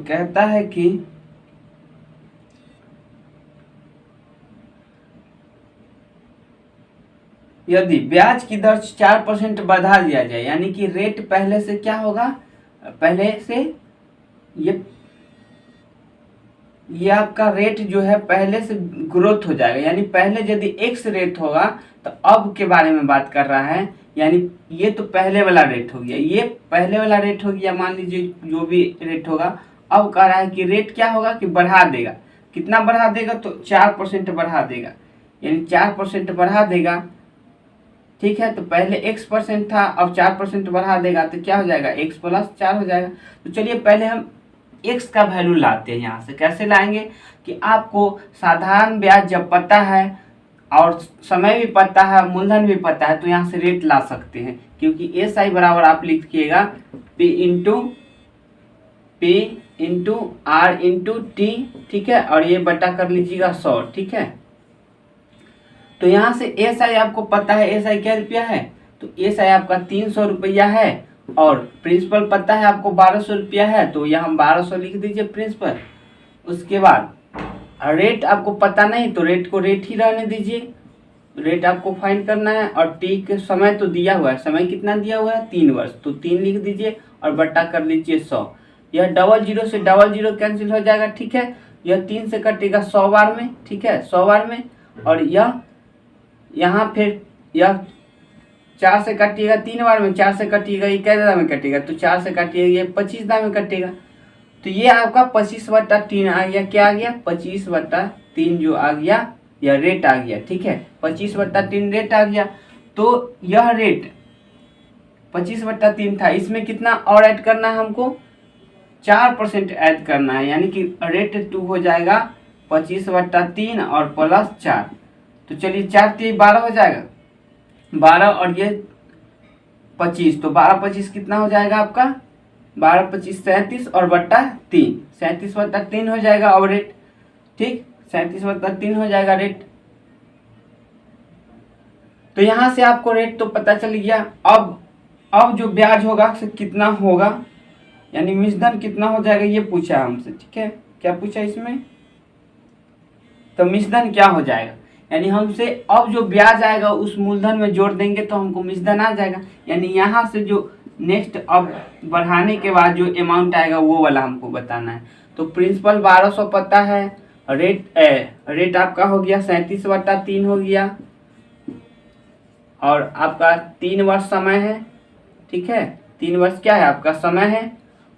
कहता है कि यदि ब्याज की दर 4% बढ़ा दिया जाए, यानी कि रेट पहले से क्या होगा, पहले से ये आपका रेट जो है पहले से ग्रोथ हो जाएगा, यानी पहले यदि X रेट होगा तो अब के बारे में बात कर रहा है, यानी ये तो पहले वाला रेट हो गया, ये पहले वाला रेट हो गया, मान लीजिए जो भी रेट होगा। अब कह रहा है कि रेट क्या होगा कि बढ़ा देगा, कितना बढ़ा देगा, तो 4% बढ़ा देगा, यानी 4% बढ़ा देगा, ठीक है। तो पहले X% था, अब 4% बढ़ा देगा, तो क्या हो जाएगा, X + 4 हो जाएगा। तो चलिए पहले हम X का वैल्यू लाते हैं। यहाँ से कैसे लाएंगे कि आपको साधारण ब्याज जब पता है और समय भी पता है, मूलधन भी पता है, तो यहाँ से रेट ला सकते हैं, क्योंकि SI बराबर आप लिखिएगा P into R into T, ठीक है, और ये बटा कर लीजिएगा 100, ठीक है। तो यहाँ से SI आपको पता है, SI क्या रुपया है, तो SI आपका 300 रुपया है, और प्रिंसिपल पता है आपको 1200 रुपया है, तो यहाँ 1200 लिख दीजिए प्रिंसिपल। उसके बाद रेट आपको पता नहीं, तो रेट को रेट ही रहने दीजिए, रेट आपको फाइंड करना है। और टी के समय तो दिया हुआ है, समय कितना दिया हुआ है, 3 वर्ष, तो 3 लिख दीजिए और बट्टा कर लीजिए 100। यह 00 से 00 कैंसिल हो जाएगा, ठीक है। यह 3 से कटेगा 100 बार में, ठीक है, 100 बार में। और यह यहाँ फिर यह 4 से काटिएगा 3 बार में, 4 से काटिएगा ये कै दाम में कटेगा, तो 4 से काटिएगा ये 25 दाम में कटेगा। तो ये आपका 25/3 आ गया, क्या आ गया, 25/3 जो आ गया, यह रेट आ गया, ठीक है, 25/3 रेट आ गया। तो यह रेट 25/3 था, इसमें कितना और ऐड करना है हमको, 4% ऐड करना है, यानी कि रेट 2 हो जाएगा 25/3 और प्लस 4। तो चलिए 4 3 12 हो जाएगा, 12 और ये 25, तो 12 25 कितना हो जाएगा आपका, 12 25 37 और बट्टा 3, 37/3 हो जाएगा अब रेट। ठीक, 37/3 हो जाएगा रेट। तो यहाँ से आपको रेट तो पता चल गया। अब जो ब्याज होगा से कितना होगा, यानी मिश्रधन कितना हो जाएगा ये पूछा है हमसे। ठीक है, क्या पूछा इसमें, तो मिश्रधन क्या हो जाएगा, यानी हमसे अब जो ब्याज आएगा उस मूलधन में जोड़ देंगे तो हमको मिश्रधन आ जाएगा। यानी यहाँ से जो नेक्स्ट अब बढ़ाने के बाद जो अमाउंट आएगा वो वाला हमको बताना है। तो प्रिंसिपल 1200 पता है, रेट आपका हो गया 37/3 हो गया, और आपका 3 वर्ष समय है। ठीक है, 3 वर्ष क्या है आपका समय है,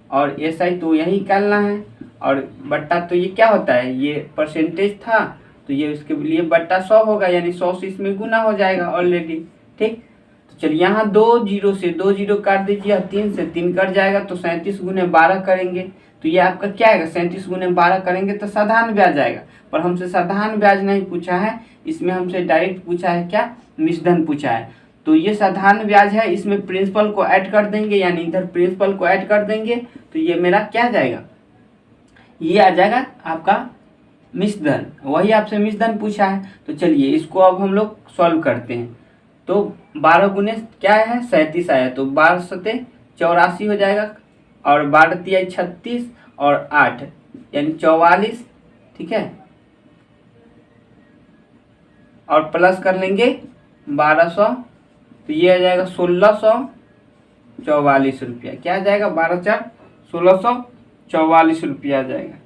और SI तो यही निकालना है, और बट्टा तो ये क्या होता है, ये परसेंटेज था तो ये उसके लिए बट्टा 100 होगा, यानी 100 से इसमें गुना हो जाएगा ऑलरेडी। ठीक, तो चलिए यहाँ 2 0 से 2 0 काट दीजिए, 3 से 3 कट जाएगा, तो 37 गुने 12 करेंगे तो ये आपका क्या आएगा, 37 गुने 12 करेंगे तो साधारण ब्याज आएगा। पर हमसे साधारण ब्याज नहीं पूछा है, इसमें हमसे डायरेक्ट पूछा है क्या, मिश्रधन पूछा है। तो ये साधारण ब्याज है, इसमें प्रिंसिपल को ऐड कर देंगे, यानी इधर प्रिंसिपल को ऐड कर देंगे तो ये मेरा क्या आ जाएगा, ये आ जाएगा आपका मिश्रधन। वही आपसे मिश्रधन पूछा है। तो चलिए इसको अब हम लोग सॉल्व करते हैं। तो 12 गुने क्या है 37 आया, तो 12 सते 84 हो जाएगा, और 12 तिया 36 और 8 यानी 44। ठीक है, और प्लस कर लेंगे 1200, तो ये आ जाएगा 1644 रुपया। क्या आ जाएगा, 12 4 1644 रुपया आ जाएगा।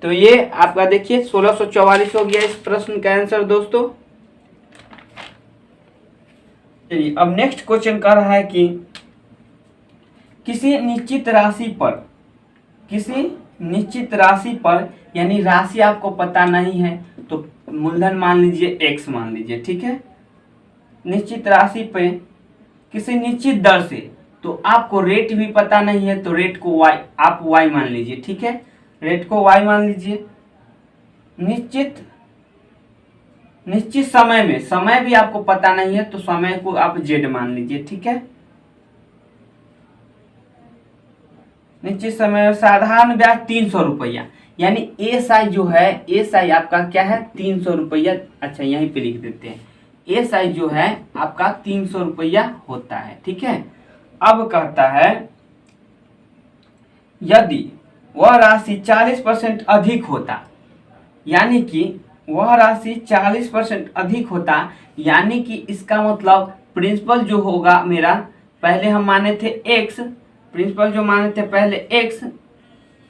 तो ये आपका देखिए 1644 हो गया इस प्रश्न का आंसर दोस्तों। चलिए अब नेक्स्ट क्वेश्चन कर रहा है कि किसी निश्चित राशि पर यानी राशि आपको पता नहीं है, तो मूलधन मान लीजिए x मान लीजिए। ठीक है, निश्चित राशि पे किसी निश्चित दर से, तो आपको रेट भी पता नहीं है तो रेट को y आप y मान लीजिए। ठीक है, रेट को y मान लीजिए। निश्चित समय में, समय भी आपको पता नहीं है तो समय को आप z मान लीजिए। ठीक है, निश्चित समय में साधारण ब्याज 300 रुपया, यानी SI जो है, SI आपका क्या है 300 रुपया। अच्छा यहीं पे लिख देते हैं, SI जो है आपका 300 रुपया होता है। ठीक है, अब कहता है यदि वह राशि 40% अधिक होता, यानी कि वह राशि 40% अधिक होता, यानी कि इसका मतलब प्रिंसिपल जो होगा मेरा, पहले हम माने थे x, प्रिंसिपल जो माने थे पहले x।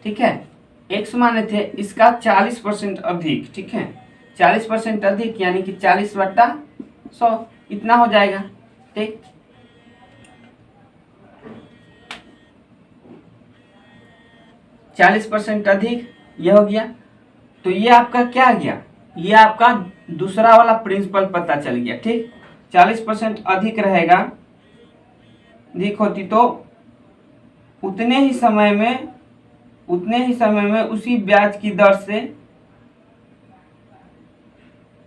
ठीक है, x माने थे, इसका 40% अधिक। ठीक है, 40% अधिक यानी कि 40/100 इतना हो जाएगा। ठीक, चालीस % अधिक ये हो गया। तो ये आपका क्या आ गया, ये आपका दूसरा वाला प्रिंसिपल पता चल गया। ठीक, 40% अधिक रहेगा, अधिक होती तो उतने ही समय में उसी ब्याज की दर से,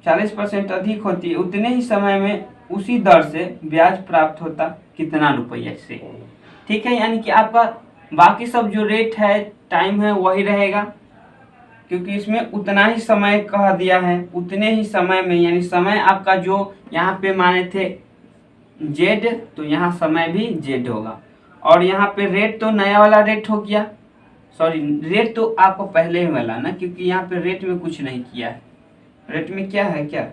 40% अधिक होती है उतने ही समय में उसी दर से ब्याज प्राप्त होता कितना रुपया से। ठीक है, यानी कि आपका बाकी सब जो रेट है, टाइम है, वही रहेगा, क्योंकि इसमें उतना ही समय कह दिया है, उतने ही समय में, यानी समय आपका जो यहाँ पे माने थे z, तो यहाँ समय भी z होगा। और यहाँ पे रेट तो नया वाला रेट हो गया, सॉरी रेट तो आपको पहले ही वाला ना, क्योंकि यहाँ पे रेट में कुछ नहीं किया है। रेट में क्या है, क्या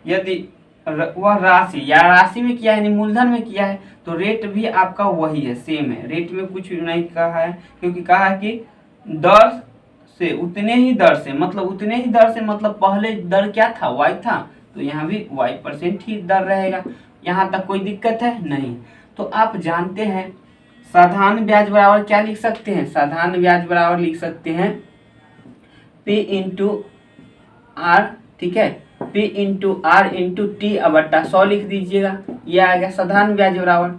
यदि वह राशि या राशि में किया है, यानी मूलधन में किया है, तो रेट भी आपका वही है, सेम है। रेट में कुछ नहीं कहा है, क्योंकि कहा है कि दर से, उतने ही दर से, मतलब उतने ही दर से, मतलब पहले दर क्या था, y था, तो यहाँ भी y% ही दर रहेगा। यहाँ तक कोई दिक्कत है नहीं। तो आप जानते हैं साधारण ब्याज बराबर क्या लिख सकते हैं, साधारण ब्याज बराबर लिख सकते हैं P इंटू R। ठीक है, P into R into T/100 लिख दीजिएगा, ये आ गया साधारण ब्याज बराबर।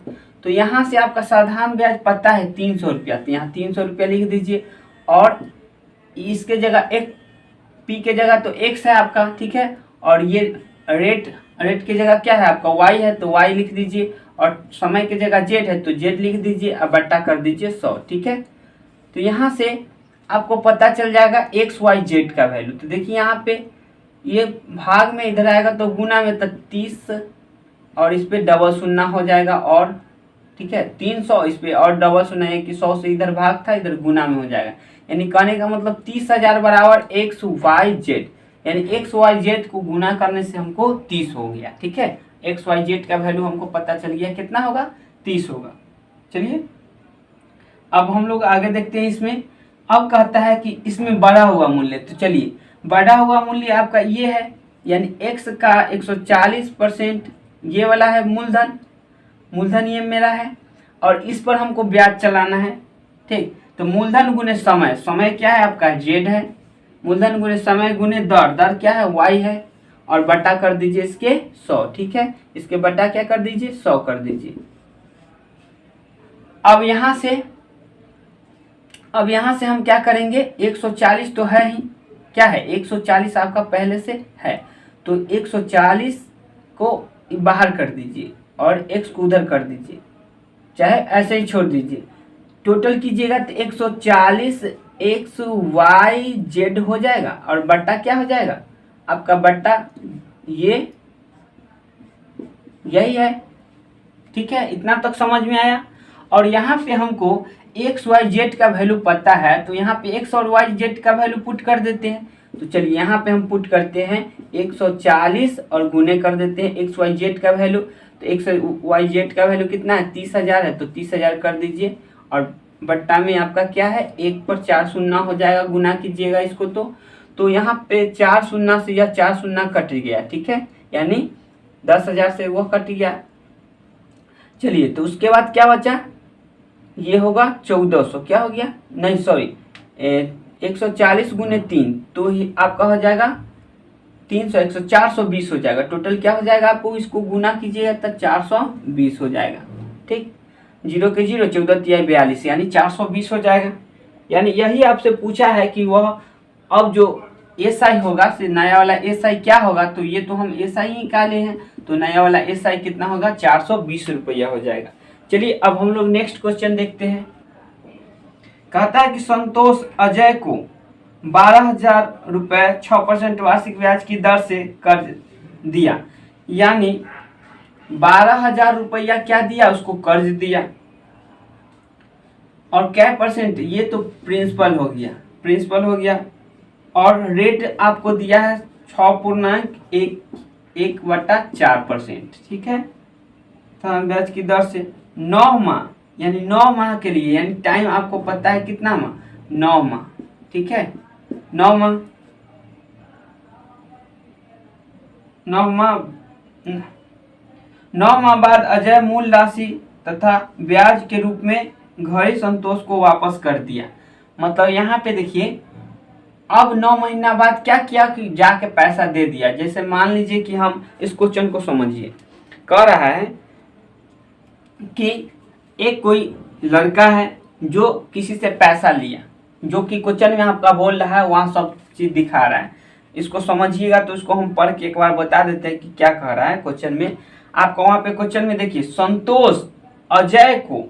तो यहाँ से आपका साधारण ब्याज पता है 300 रुपया, तो यहाँ 300 रुपया लिख दीजिए। और इसके जगह एक पी के जगह तो एक्स है आपका, ठीक है, और ये रेट की जगह क्या है आपका वाई है, तो वाई लिख दीजिए। और समय की जगह जेड है तो जेड लिख दीजिए, अब बट्टा कर दीजिए 100, ठीक है। तो यहाँ से आपको पता चल जाएगा एक्स वाई जेड का वैल्यू। तो देखिए यहाँ पे ये भाग में इधर आएगा तो गुना में तो 30 और इस पे डबल शून्य हो जाएगा, और ठीक है 300 इस पे और डबल शून्य है कि 100 से इधर भाग था इधर गुना में हो जाएगा। यानी कहने का मतलब 30,000 बराबर एक्स वाई जेड, यानी एक्स वाई जेड को गुना करने से हमको 30 हो गया, ठीक है। एक्स वाई जेड का वैल्यू हमको पता चल गया कितना होगा, 30 होगा। चलिए अब हम लोग आगे देखते हैं इसमें। अब कहता है कि इसमें बढ़ा हुआ मूल्य, तो चलिए बढ़ा हुआ मूल्य आपका ये है, यानी x का 140% ये वाला है मूलधन ये मेरा है, और इस पर हमको ब्याज चलाना है, ठीक। तो मूलधन गुने समय क्या है आपका z है, मूलधन गुने समय गुने दर क्या है y है, और बटा कर दीजिए इसके 100, ठीक है। इसके बटा क्या कर दीजिए 100 कर दीजिए। अब यहाँ से हम क्या करेंगे, 140 तो है ही, क्या है 140 आपका पहले से है, तो 140 को बाहर कर दीजिए और x को उधर कर दीजिए, चाहे ऐसे ही छोड़ दीजिए। टोटल कीजिएगा तो 140 एक्स वाई जेड हो जाएगा, और बट्टा क्या हो जाएगा आपका, बट्टा यही है, ठीक है। इतना तक समझ में आया। और यहाँ पे हमको एक्स वाई जेड का वैल्यू पता है, तो यहाँ पे एक्स और वाई जेड का वैल्यू पुट कर देते हैं। तो चलिए यहाँ पे हम पुट करते हैं 140 और गुने कर देते हैं एक्स वाई जेड का वैल्यू। तो एक्स वाई जेड का वैल्यू कितना है, 30,000 है, तो 30,000 कर दीजिए। और बट्टा में आपका क्या है, 1 पर 4 शून्य हो जाएगा, गुना कीजिएगा इसको। तो यहाँ पे 4 शून्य से यह 4 शून्य कट गया, ठीक है, यानी 10,000 से वह कट गया। चलिए तो उसके बाद क्या बचा, ये होगा 1400, क्या हो गया, नहीं सॉरी 140 गुने 3, तो ही आपका हो जाएगा 300 420 हो जाएगा। टोटल क्या हो जाएगा, आपको इसको गुना कीजिएगा तो 420 हो जाएगा, ठीक। 0 के 0 14 तिहाई 42 यानी 420 हो जाएगा। यानी यही आपसे पूछा है कि वह अब जो SI होगा से नया वाला SI क्या होगा, तो ये तो हम SI ही निकाले हैं, तो नया वाला SI कितना होगा, 420 रुपया हो जाएगा। चलिए अब हम लोग नेक्स्ट क्वेश्चन देखते हैं। कहता है कि संतोष अजय को 12,000 रुपये 6% वार्षिक ब्याज की दर से कर्ज दिया, यानी 12,000 रुपया क्या दिया, उसको कर्ज दिया, और क्या परसेंट, ये तो प्रिंसिपल हो गया, और रेट आपको दिया है 6.1/4%, ठीक है, ब्याज की दर से 9 माह, यानी 9 माह के लिए, यानी टाइम आपको पता है कितना माह, 9 माह, ठीक है। 9 माह बाद अजय मूल राशि तथा ब्याज के रूप में घड़ी संतोष को वापस कर दिया। मतलब यहाँ पे देखिए अब 9 महीना बाद क्या किया कि जाके पैसा दे दिया। जैसे मान लीजिए कि हम इस क्वेश्चन को समझिए, कह रहा है कि एक कोई लड़का है जो किसी से पैसा लिया, जो कि क्वेश्चन में आपका बोल रहा है, वहाँ सब चीज दिखा रहा है। इसको समझिएगा तो इसको हम पढ़ के एक बार बता देते हैं कि क्या कह रहा है क्वेश्चन में। आपको वहाँ पे क्वेश्चन में देखिए, संतोष अजय को,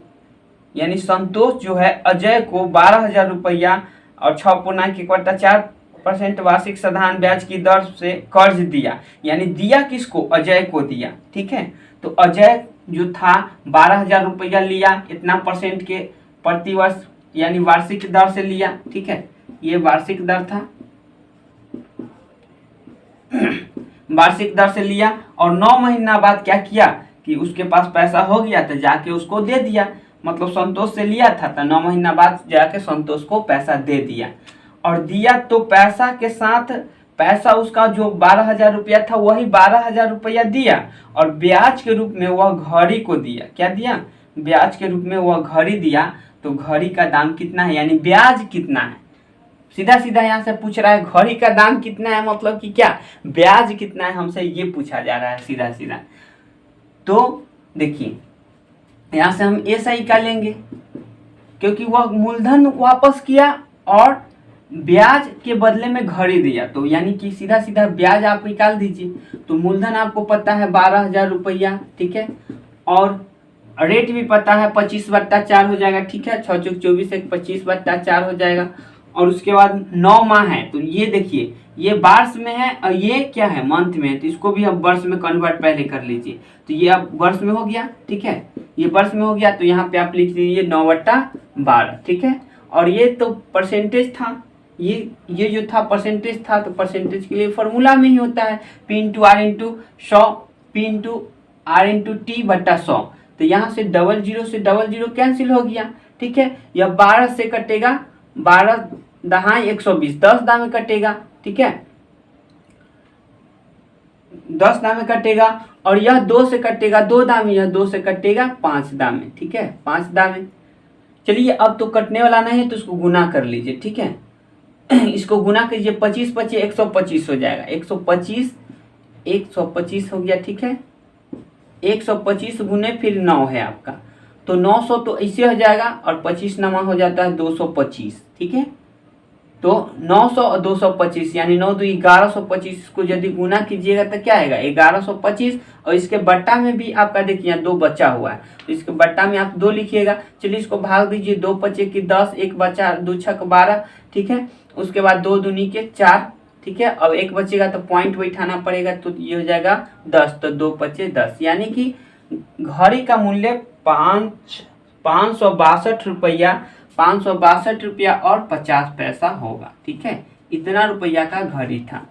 यानी संतोष जो है अजय को 12,000 रुपया और 6.1/4% वार्षिक साधारण ब्याज की दर से कर्ज दिया, यानी दिया किसको, अजय को दिया, ठीक है। तो अजय जो था 12,000 रुपया लिया, इतना परसेंट के प्रतिवर्ष यानी वार्षिक दर से लिया, ठीक है, ये वार्षिक दर था वार्षिक दर से लिया, और 9 महीना बाद क्या किया कि उसके पास पैसा हो गया तो जाके उसको दे दिया। मतलब संतोष से लिया था तो 9 महीना बाद जाके संतोष को पैसा दे दिया, और दिया तो पैसा के साथ पैसा उसका जो 12,000 रुपया था वही 12,000 रुपया दिया, और ब्याज के रूप में वह घड़ी को दिया। क्या दिया, ब्याज के रूप में वह घड़ी दिया। तो घड़ी का दाम कितना है, यानी ब्याज कितना है, सीधा सीधा यहाँ से पूछ रहा है घड़ी का दाम कितना है, मतलब कि क्या ब्याज कितना है, हमसे ये पूछा जा रहा है सीधा सीधा। तो देखिए यहाँ से हम एस आई का लेंगे क्योंकि वह मूलधन वापस किया और ब्याज के बदले में घड़ी दिया, तो यानी कि सीधा सीधा ब्याज आप निकाल दीजिए। तो मूलधन आपको पता है 12,000 रुपया, ठीक है, और रेट भी पता है 25/4 हो जाएगा, ठीक है, 6 चौक 24 एक 25/4 हो जाएगा। और उसके बाद 9 माह है, तो ये देखिए ये वर्ष में है और ये क्या है मंथ में है, तो इसको भी अब वर्ष में कन्वर्ट पहले कर लीजिए। तो ये अब वर्ष में हो गया, ठीक है, ये वर्ष में हो गया, तो यहाँ पे आप लिख दीजिए 9/12, ठीक है। और ये तो परसेंटेज था, ये जो था परसेंटेज था, तो परसेंटेज के लिए फॉर्मूला में ही होता है P into R into 100, P into R into T/100। तो यहाँ से 00 से 00 कैंसिल हो गया, ठीक है। यह 12 से कटेगा, 12 दहाई 120, 10 दाम में कटेगा, ठीक है, 10 दाम में कटेगा। और यह 2 से कटेगा 2 दाम, यह 2 से कटेगा 5 दाम में, ठीक है, 5 दाम में। चलिए अब तो कटने वाला नहीं है तो इसको गुना कर लीजिए, ठीक है। इसको गुना कीजिए, 25 25 125 हो जाएगा, 125 हो गया, ठीक है। 125 गुने फिर 9 है आपका, तो 900 तो ऐसे हो जाएगा और 25 नमा हो जाता है 225, ठीक है। तो 900 और 225 यानी 9 2 1125 को यदि गुना कीजिएगा तो क्या आएगा 1125। और इसके बट्टा में भी आपका देखिए यहाँ 2 बचा हुआ है, तो इसके बट्टा में आप 2 लिखिएगा। चलिए इसको भाग दीजिए, 2 पचे की 10, 1 बचा, 2 छक 12, ठीक है। उसके बाद 2 दूनी के 4, ठीक है, और 1 बचेगा तो पॉइंट बैठाना पड़ेगा, तो ये हो जाएगा 10, तो 2 पचे 10, यानी कि घड़ी का मूल्य 562 रुपया और 50 पैसा होगा, ठीक है। इतना रुपया का घड़ी था,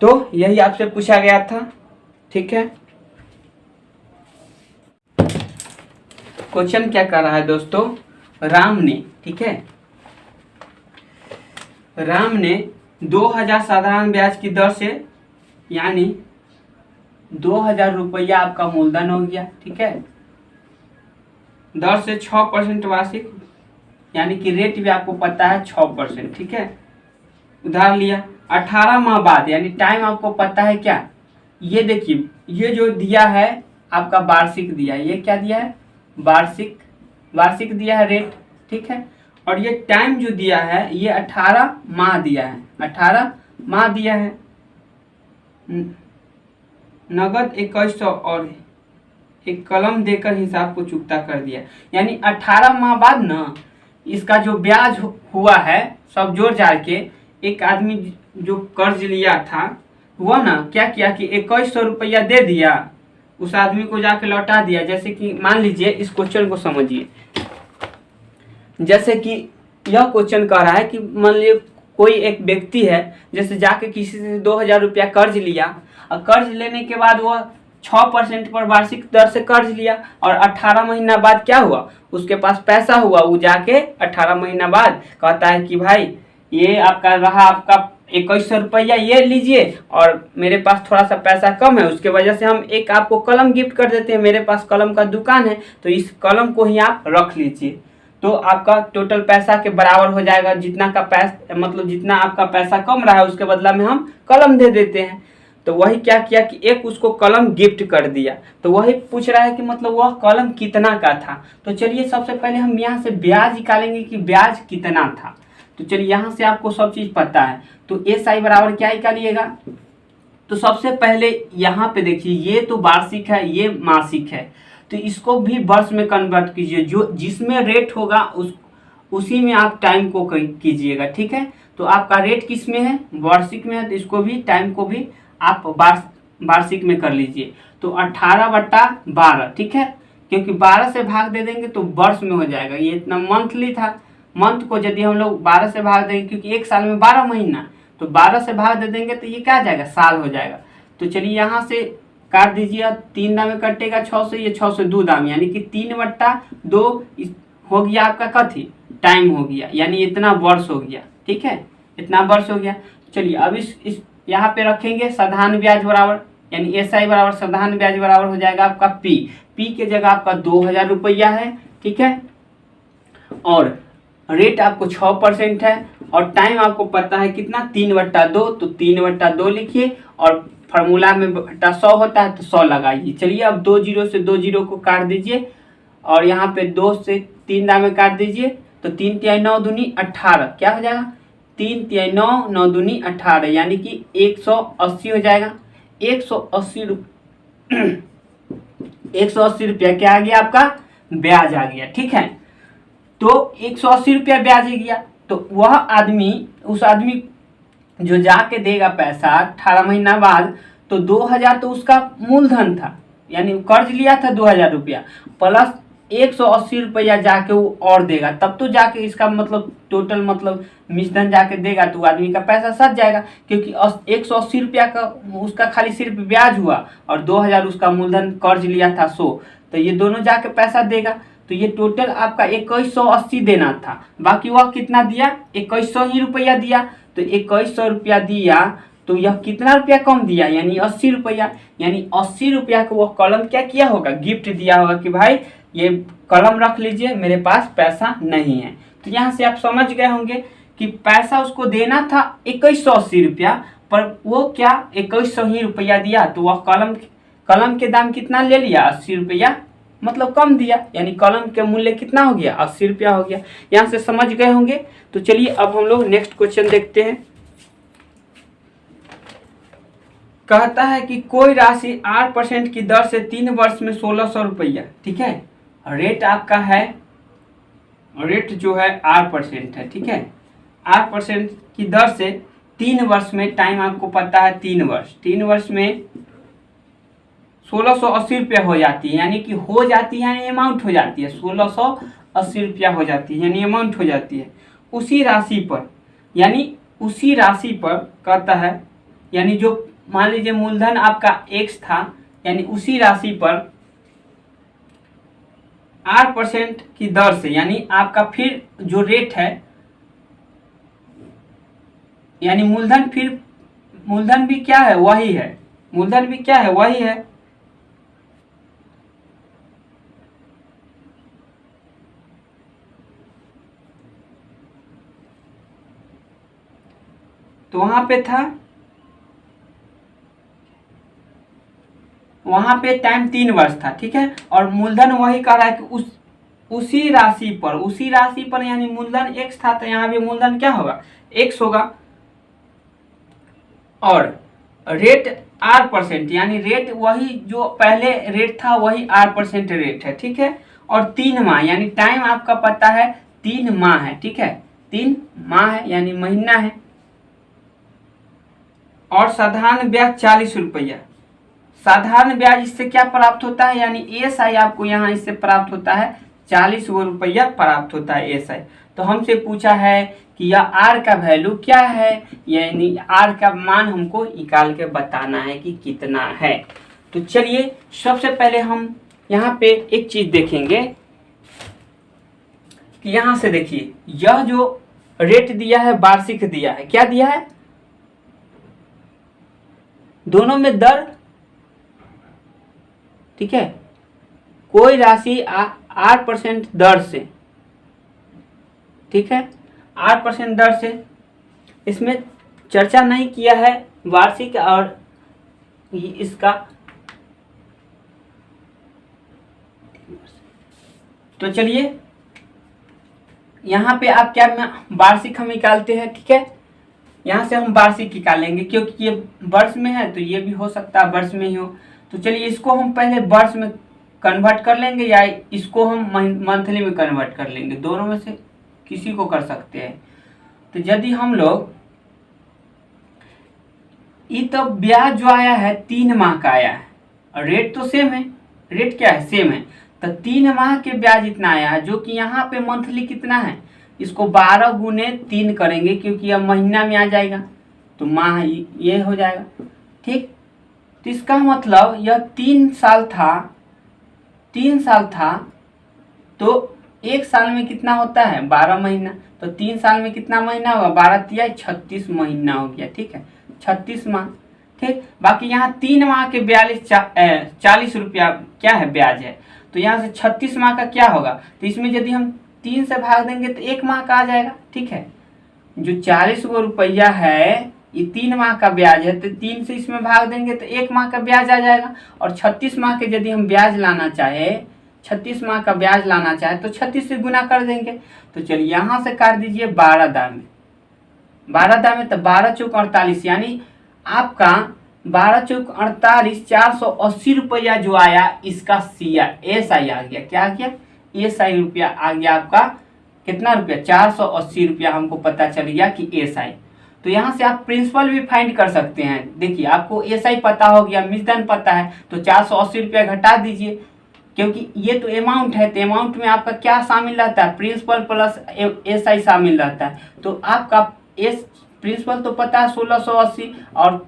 तो यही आपसे पूछा गया था, ठीक है। क्वेश्चन क्या कर रहा है दोस्तों, राम ने, ठीक है, राम ने 2000 साधारण ब्याज की दर से यानी 2000 रुपया आपका मूलधन हो गया, ठीक है, दर से 6% वार्षिक, यानी कि रेट भी आपको पता है 6%, ठीक है, उधार लिया। 18 माह बाद यानी टाइम आपको पता है क्या, ये देखिए ये जो दिया है आपका वार्षिक दिया है, ये क्या दिया है वार्षिक दिया है रेट, ठीक है। और ये टाइम जो दिया है ये 18 माह दिया है, 18 माह दिया है। नगद 2100 और एक कलम देकर हिसाब को चुकता कर दिया, यानी 18 माह बाद ना इसका जो ब्याज हुआ है सब जोड़ जाड़ के, एक आदमी जो कर्ज लिया था वह ना क्या किया कि 2100 रुपया दे दिया, उस आदमी को जाके लौटा दिया। जैसे कि मान लीजिए इस क्वेश्चन को समझिए, जैसे कि यह क्वेश्चन कह रहा है कि मान लीजिए कोई एक व्यक्ति है, जैसे जाके किसी से 2000 रुपया कर्ज लिया, और कर्ज लेने के बाद वह 6% पर वार्षिक दर से कर्ज लिया, और 18 महीना बाद क्या हुआ, उसके पास पैसा हुआ, वो जाके 18 महीना बाद कहता है कि भाई ये आपका रहा आपका 2100 रुपया, ये लीजिए, और मेरे पास थोड़ा सा पैसा कम है, उसके वजह से हम एक आपको कलम गिफ्ट कर देते हैं, मेरे पास कलम का दुकान है, तो इस कलम को ही आप रख लीजिए, तो आपका टोटल पैसा के बराबर हो जाएगा, जितना का पैसा मतलब जितना आपका पैसा कम रहा है उसके बदला में हम कलम दे देते हैं। तो वही क्या किया कि एक उसको कलम गिफ्ट कर दिया, तो वही पूछ रहा है कि मतलब वह कलम कितना का था। तो चलिए सबसे पहले हम यहाँ से ब्याज निकालेंगे कि ब्याज कितना था। तो चलिए यहाँ से आपको सब चीज़ पता है, तो एस आई बराबर क्या निकालिएगा। तो सबसे पहले यहाँ पे देखिए ये तो वार्षिक है, ये मासिक है, तो इसको भी वर्ष में कन्वर्ट कीजिए, जो जिसमें रेट होगा उसी में आप टाइम को कीजिएगा, ठीक है। तो आपका रेट किस में है, वार्षिक में है, तो इसको भी टाइम को भी आप वार्षिक में कर लीजिए। तो 18/12, ठीक है, क्योंकि 12 से भाग दे देंगे तो वर्ष में हो जाएगा, ये इतना मंथली था, मंथ को यदि हम लोग 12 से भाग देंगे, क्योंकि एक साल में 12 महीना, तो 12 से भाग दे देंगे तो ये क्या आ जाएगा, साल हो जाएगा। तो चलिए यहाँ से काट दीजिए, 3 दाम में कटेगा 6 से, ये 6 से 2 दाम, यानी कि 3/2 हो गया आपका कथी, टाइम हो गया, यानी इतना वर्ष हो गया, ठीक है, इतना वर्ष हो गया। चलिए अब इस यहाँ पे रखेंगे साधारण ब्याज बराबर, यानी एस आई बराबर साधारण ब्याज बराबर हो जाएगा आपका पी के जगह आपका 2000 रुपया है, ठीक है, और रेट आपको 6% है, और टाइम आपको पता है कितना 3/2, तो 3/2 लिखिए, और फार्मूला में बटा 100 होता है तो 100 लगाइए। चलिए अब 2 जीरो से 2 जीरो को काट दीजिए और यहाँ पे 2 से 3 दाम में काट दीजिए तो 3 तिहाई 9 दूनी 18, क्या हो जाएगा 3 तिहाई 9, 9 दूनी 18 यानी कि 180 हो जाएगा। 180 रुपया क्या आ गया आपका ब्याज आ गया, ठीक है। तो 180 रुपया ब्याज आ गया तो वह आदमी उस आदमी जो जाके देगा पैसा 18 महीना बाद तो 2000 तो उसका मूलधन था, यानी कर्ज लिया था 2000 रुपया प्लस 180 रुपया जाके वो और देगा, तब तो जाके इसका मतलब टोटल मतलब मिश्रण जाके देगा तो आदमी का पैसा सच जाएगा, क्योंकि 180 रुपया का उसका खाली सिर्फ ब्याज हुआ और 2000 उसका मूलधन कर्ज लिया था 100, तो ये दोनों जाके पैसा देगा तो ये टोटल आपका 2180 देना था। बाकी वह कितना दिया 2100 ही रुपया दिया, तो 2100 रुपया दिया तो यह कितना रुपया कम दिया यानी 80 रुपया, यानी 80 रुपया को वह कलम क्या किया होगा गिफ्ट दिया होगा कि भाई ये कलम रख लीजिए मेरे पास पैसा नहीं है। तो यहाँ से आप समझ गए होंगे कि पैसा उसको देना था 2180 रुपया पर वो क्या 2100 ही रुपया दिया, तो वह कलम के दाम कितना ले लिया 80 रुपया, मतलब कम दिया, यानी कलम के मूल्य कितना हो गया 80 रुपया हो गया। यहाँ से समझ गए होंगे। तो चलिए अब हम लोग नेक्स्ट क्वेश्चन देखते हैं। कहता है कि कोई राशि 8% की दर से 3 वर्ष में 1600 रुपया, ठीक है। रेट आपका है, रेट जो है 8% है, ठीक है। 8% की दर से 3 वर्ष में, टाइम आपको पता है 3 वर्ष, 3 वर्ष में 1680 रुपया हो जाती है, यानी कि हो जाती है यानी अमाउंट हो जाती है 1680 रुपया हो जाती है यानी अमाउंट हो जाती है उसी राशि पर, यानी उसी राशि पर कहता है, यानी जो मान लीजिए मूलधन आपका x था यानी उसी राशि पर 8% की दर से, यानी आपका फिर जो रेट है यानी मूलधन भी क्या है वही है, मूलधन भी क्या है वही है, तो वहां पे टाइम 3 वर्ष था, ठीक है। और मूलधन वही कह रहा है कि उसी राशि पर यानी मूलधन x था तो यहाँ भी मूलधन क्या होगा x होगा और रेट 8%, यानी रेट वही जो पहले रेट था वही 8% रेट है, ठीक है। और 3 माह यानी टाइम आपका पता है 3 माह है, ठीक है, 3 माह है यानी महीना है। और साधारण ब्याज 40 रुपया, साधारण ब्याज इससे क्या प्राप्त होता है यानी एसआई आपको यहाँ इससे प्राप्त होता है 40 रुपया प्राप्त होता है एसआई। तो हमसे पूछा है कि यह आर का वैल्यू क्या है, यानी आर का मान हमको निकाल के बताना है कि कितना है। तो चलिए सबसे पहले हम यहाँ पे एक चीज देखेंगे कि यहाँ से देखिए यह जो रेट दिया है वार्षिक दिया है, क्या दिया है दोनों में दर, ठीक है। कोई राशि 8% दर से, ठीक है, 8% दर से, इसमें चर्चा नहीं किया है वार्षिक और इसका। तो चलिए यहाँ पे आप क्या वार्षिक हम निकालते हैं, ठीक है। यहाँ से हम वार्षिक निकालेंगे क्योंकि ये वर्ष में है तो ये भी हो सकता है वर्ष में ही हो। तो चलिए इसको हम पहले वर्ष में कन्वर्ट कर लेंगे या इसको हम मंथली में कन्वर्ट कर लेंगे, दोनों में से किसी को कर सकते हैं। तो यदि हम लोग ये तो ब्याज जो आया है 3 माह का आया है और रेट तो सेम है, रेट क्या है सेम है, तो 3 माह के ब्याज इतना आया है, जो कि यहाँ पे मंथली कितना है, इसको 12 गुने 3 करेंगे क्योंकि यह महीना में आ जाएगा तो माह ये हो जाएगा, ठीक। तो इसका मतलब यह 3 साल था तो 1 साल में कितना होता है 12 महीना, तो 3 साल में कितना महीना होगा 12 तिया 36 महीना हो गया, ठीक है, 36 माह, ठीक। बाकी यहाँ 3 माह के 40 रुपया क्या है ब्याज है, तो यहाँ से 36 माह का क्या होगा, तो इसमें यदि हम 3 से भाग देंगे तो 1 माह का आ जाएगा, ठीक है। जो 40 रुपया है ये 3 माह का ब्याज है, तो 3 से इसमें भाग देंगे तो 1 माह का ब्याज आ जाएगा। और 36 माह के यदि हम ब्याज लाना चाहे, 36 माह का ब्याज लाना चाहे तो 36 से गुना कर देंगे। तो चलिए यहाँ से काट दीजिए 12 दाम में, 12 दाम में तो 12 चौक 48, यानी आपका 12 चौक 48 480 रुपया जो आया इसका SI आ गया। क्या आ गया? SI रुपया आ गया आपका। कितना रुपया? 480 रुपया हमको पता चल गया कि SI। तो यहाँ से आप प्रिंसिपल भी फाइंड कर सकते हैं। देखिए आपको SI पता हो गया, मूलधन पता है, तो 480 रुपया घटा दीजिए, क्योंकि ये तो अमाउंट है, तो अमाउंट में आपका क्या शामिल रहता है? प्रिंसिपल प्लस SI शामिल रहता है। तो आपका प्रिंसिपल तो पता है 1680, और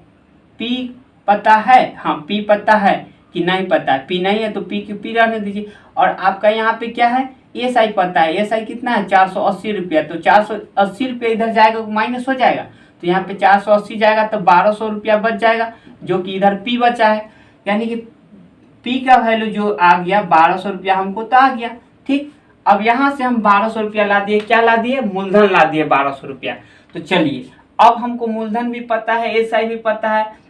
P पता है, हाँ P पता है कि नहीं पता है? P नहीं है तो P की P रहने दीजिए। और आपका यहाँ पे क्या है? SI पता है। SI कितना है? 480 रुपया। तो 480 रुपया इधर जाएगा, माइनस हो जाएगा, तो यहाँ पे 480 जाएगा तो 1200 रुपया बच जाएगा, जो कि इधर P बचा है। यानी कि P का वैल्यू जो आ गया 1200 रुपया हमको तो आ गया। ठीक, अब यहाँ से हम 1200 रुपया ला दिए। क्या ला दिए? मूलधन ला दिए 1200 रुपया। तो चलिए अब हमको मूलधन भी पता है, SI भी पता है,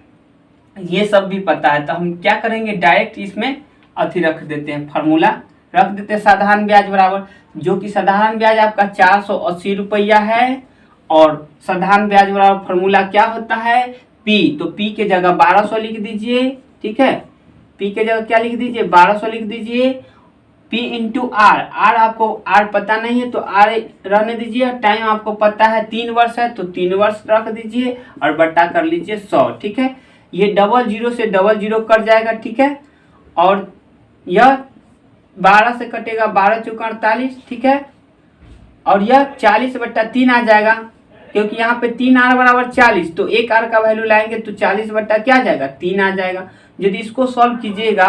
ये सब भी पता है, तो हम क्या करेंगे? डायरेक्ट इसमें अथी रख देते हैं, फार्मूला रख देते हैं, साधारण ब्याज बराबर, जो कि साधारण ब्याज आपका 480 रुपया है। और साधारण ब्याज बराबर फार्मूला क्या होता है? P। तो P के जगह 1200 लिख दीजिए। ठीक है, P के जगह क्या लिख दीजिए? 1200 लिख दीजिए। P इंटू R, R आपको R पता नहीं है तो R रहने दीजिए। टाइम आपको पता है 3 वर्ष है तो 3 वर्ष रख दीजिए और बट्टा कर लीजिए 100। ठीक है, ये 00 से 00 कट जाएगा। ठीक है, और यह 12 से कटेगा, 12 चौक 48। ठीक है, और यह 40/3 आ जाएगा, क्योंकि यहाँ पे 3R बराबर 40, तो 1R का वैल्यू लाएंगे तो 40 बट्टा क्या आ जाएगा? 3 आ जाएगा। यदि इसको सॉल्व कीजिएगा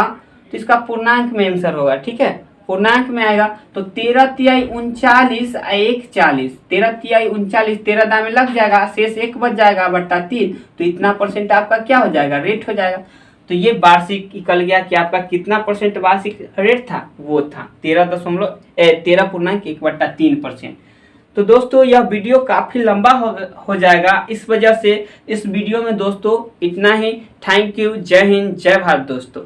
तो इसका पूर्णांक में आंसर होगा। ठीक है, पूर्णांक में आएगा तो 13 तिहाई 39 1 40, 13 तिहाई 39, 13 दाम में लग जाएगा, शेष 1 बच जाएगा बट्टा 3, तो इतना परसेंट आपका क्या हो जाएगा? रेट हो जाएगा। तो ये वार्षिक निकल गया कि आपका कितना परसेंट वार्षिक रेट था? वो था 13.1/3%। तो दोस्तों यह वीडियो काफ़ी लंबा हो जाएगा, इस वजह से इस वीडियो में दोस्तों इतना ही। Thank you. जय हिंद, जय भारत दोस्तों।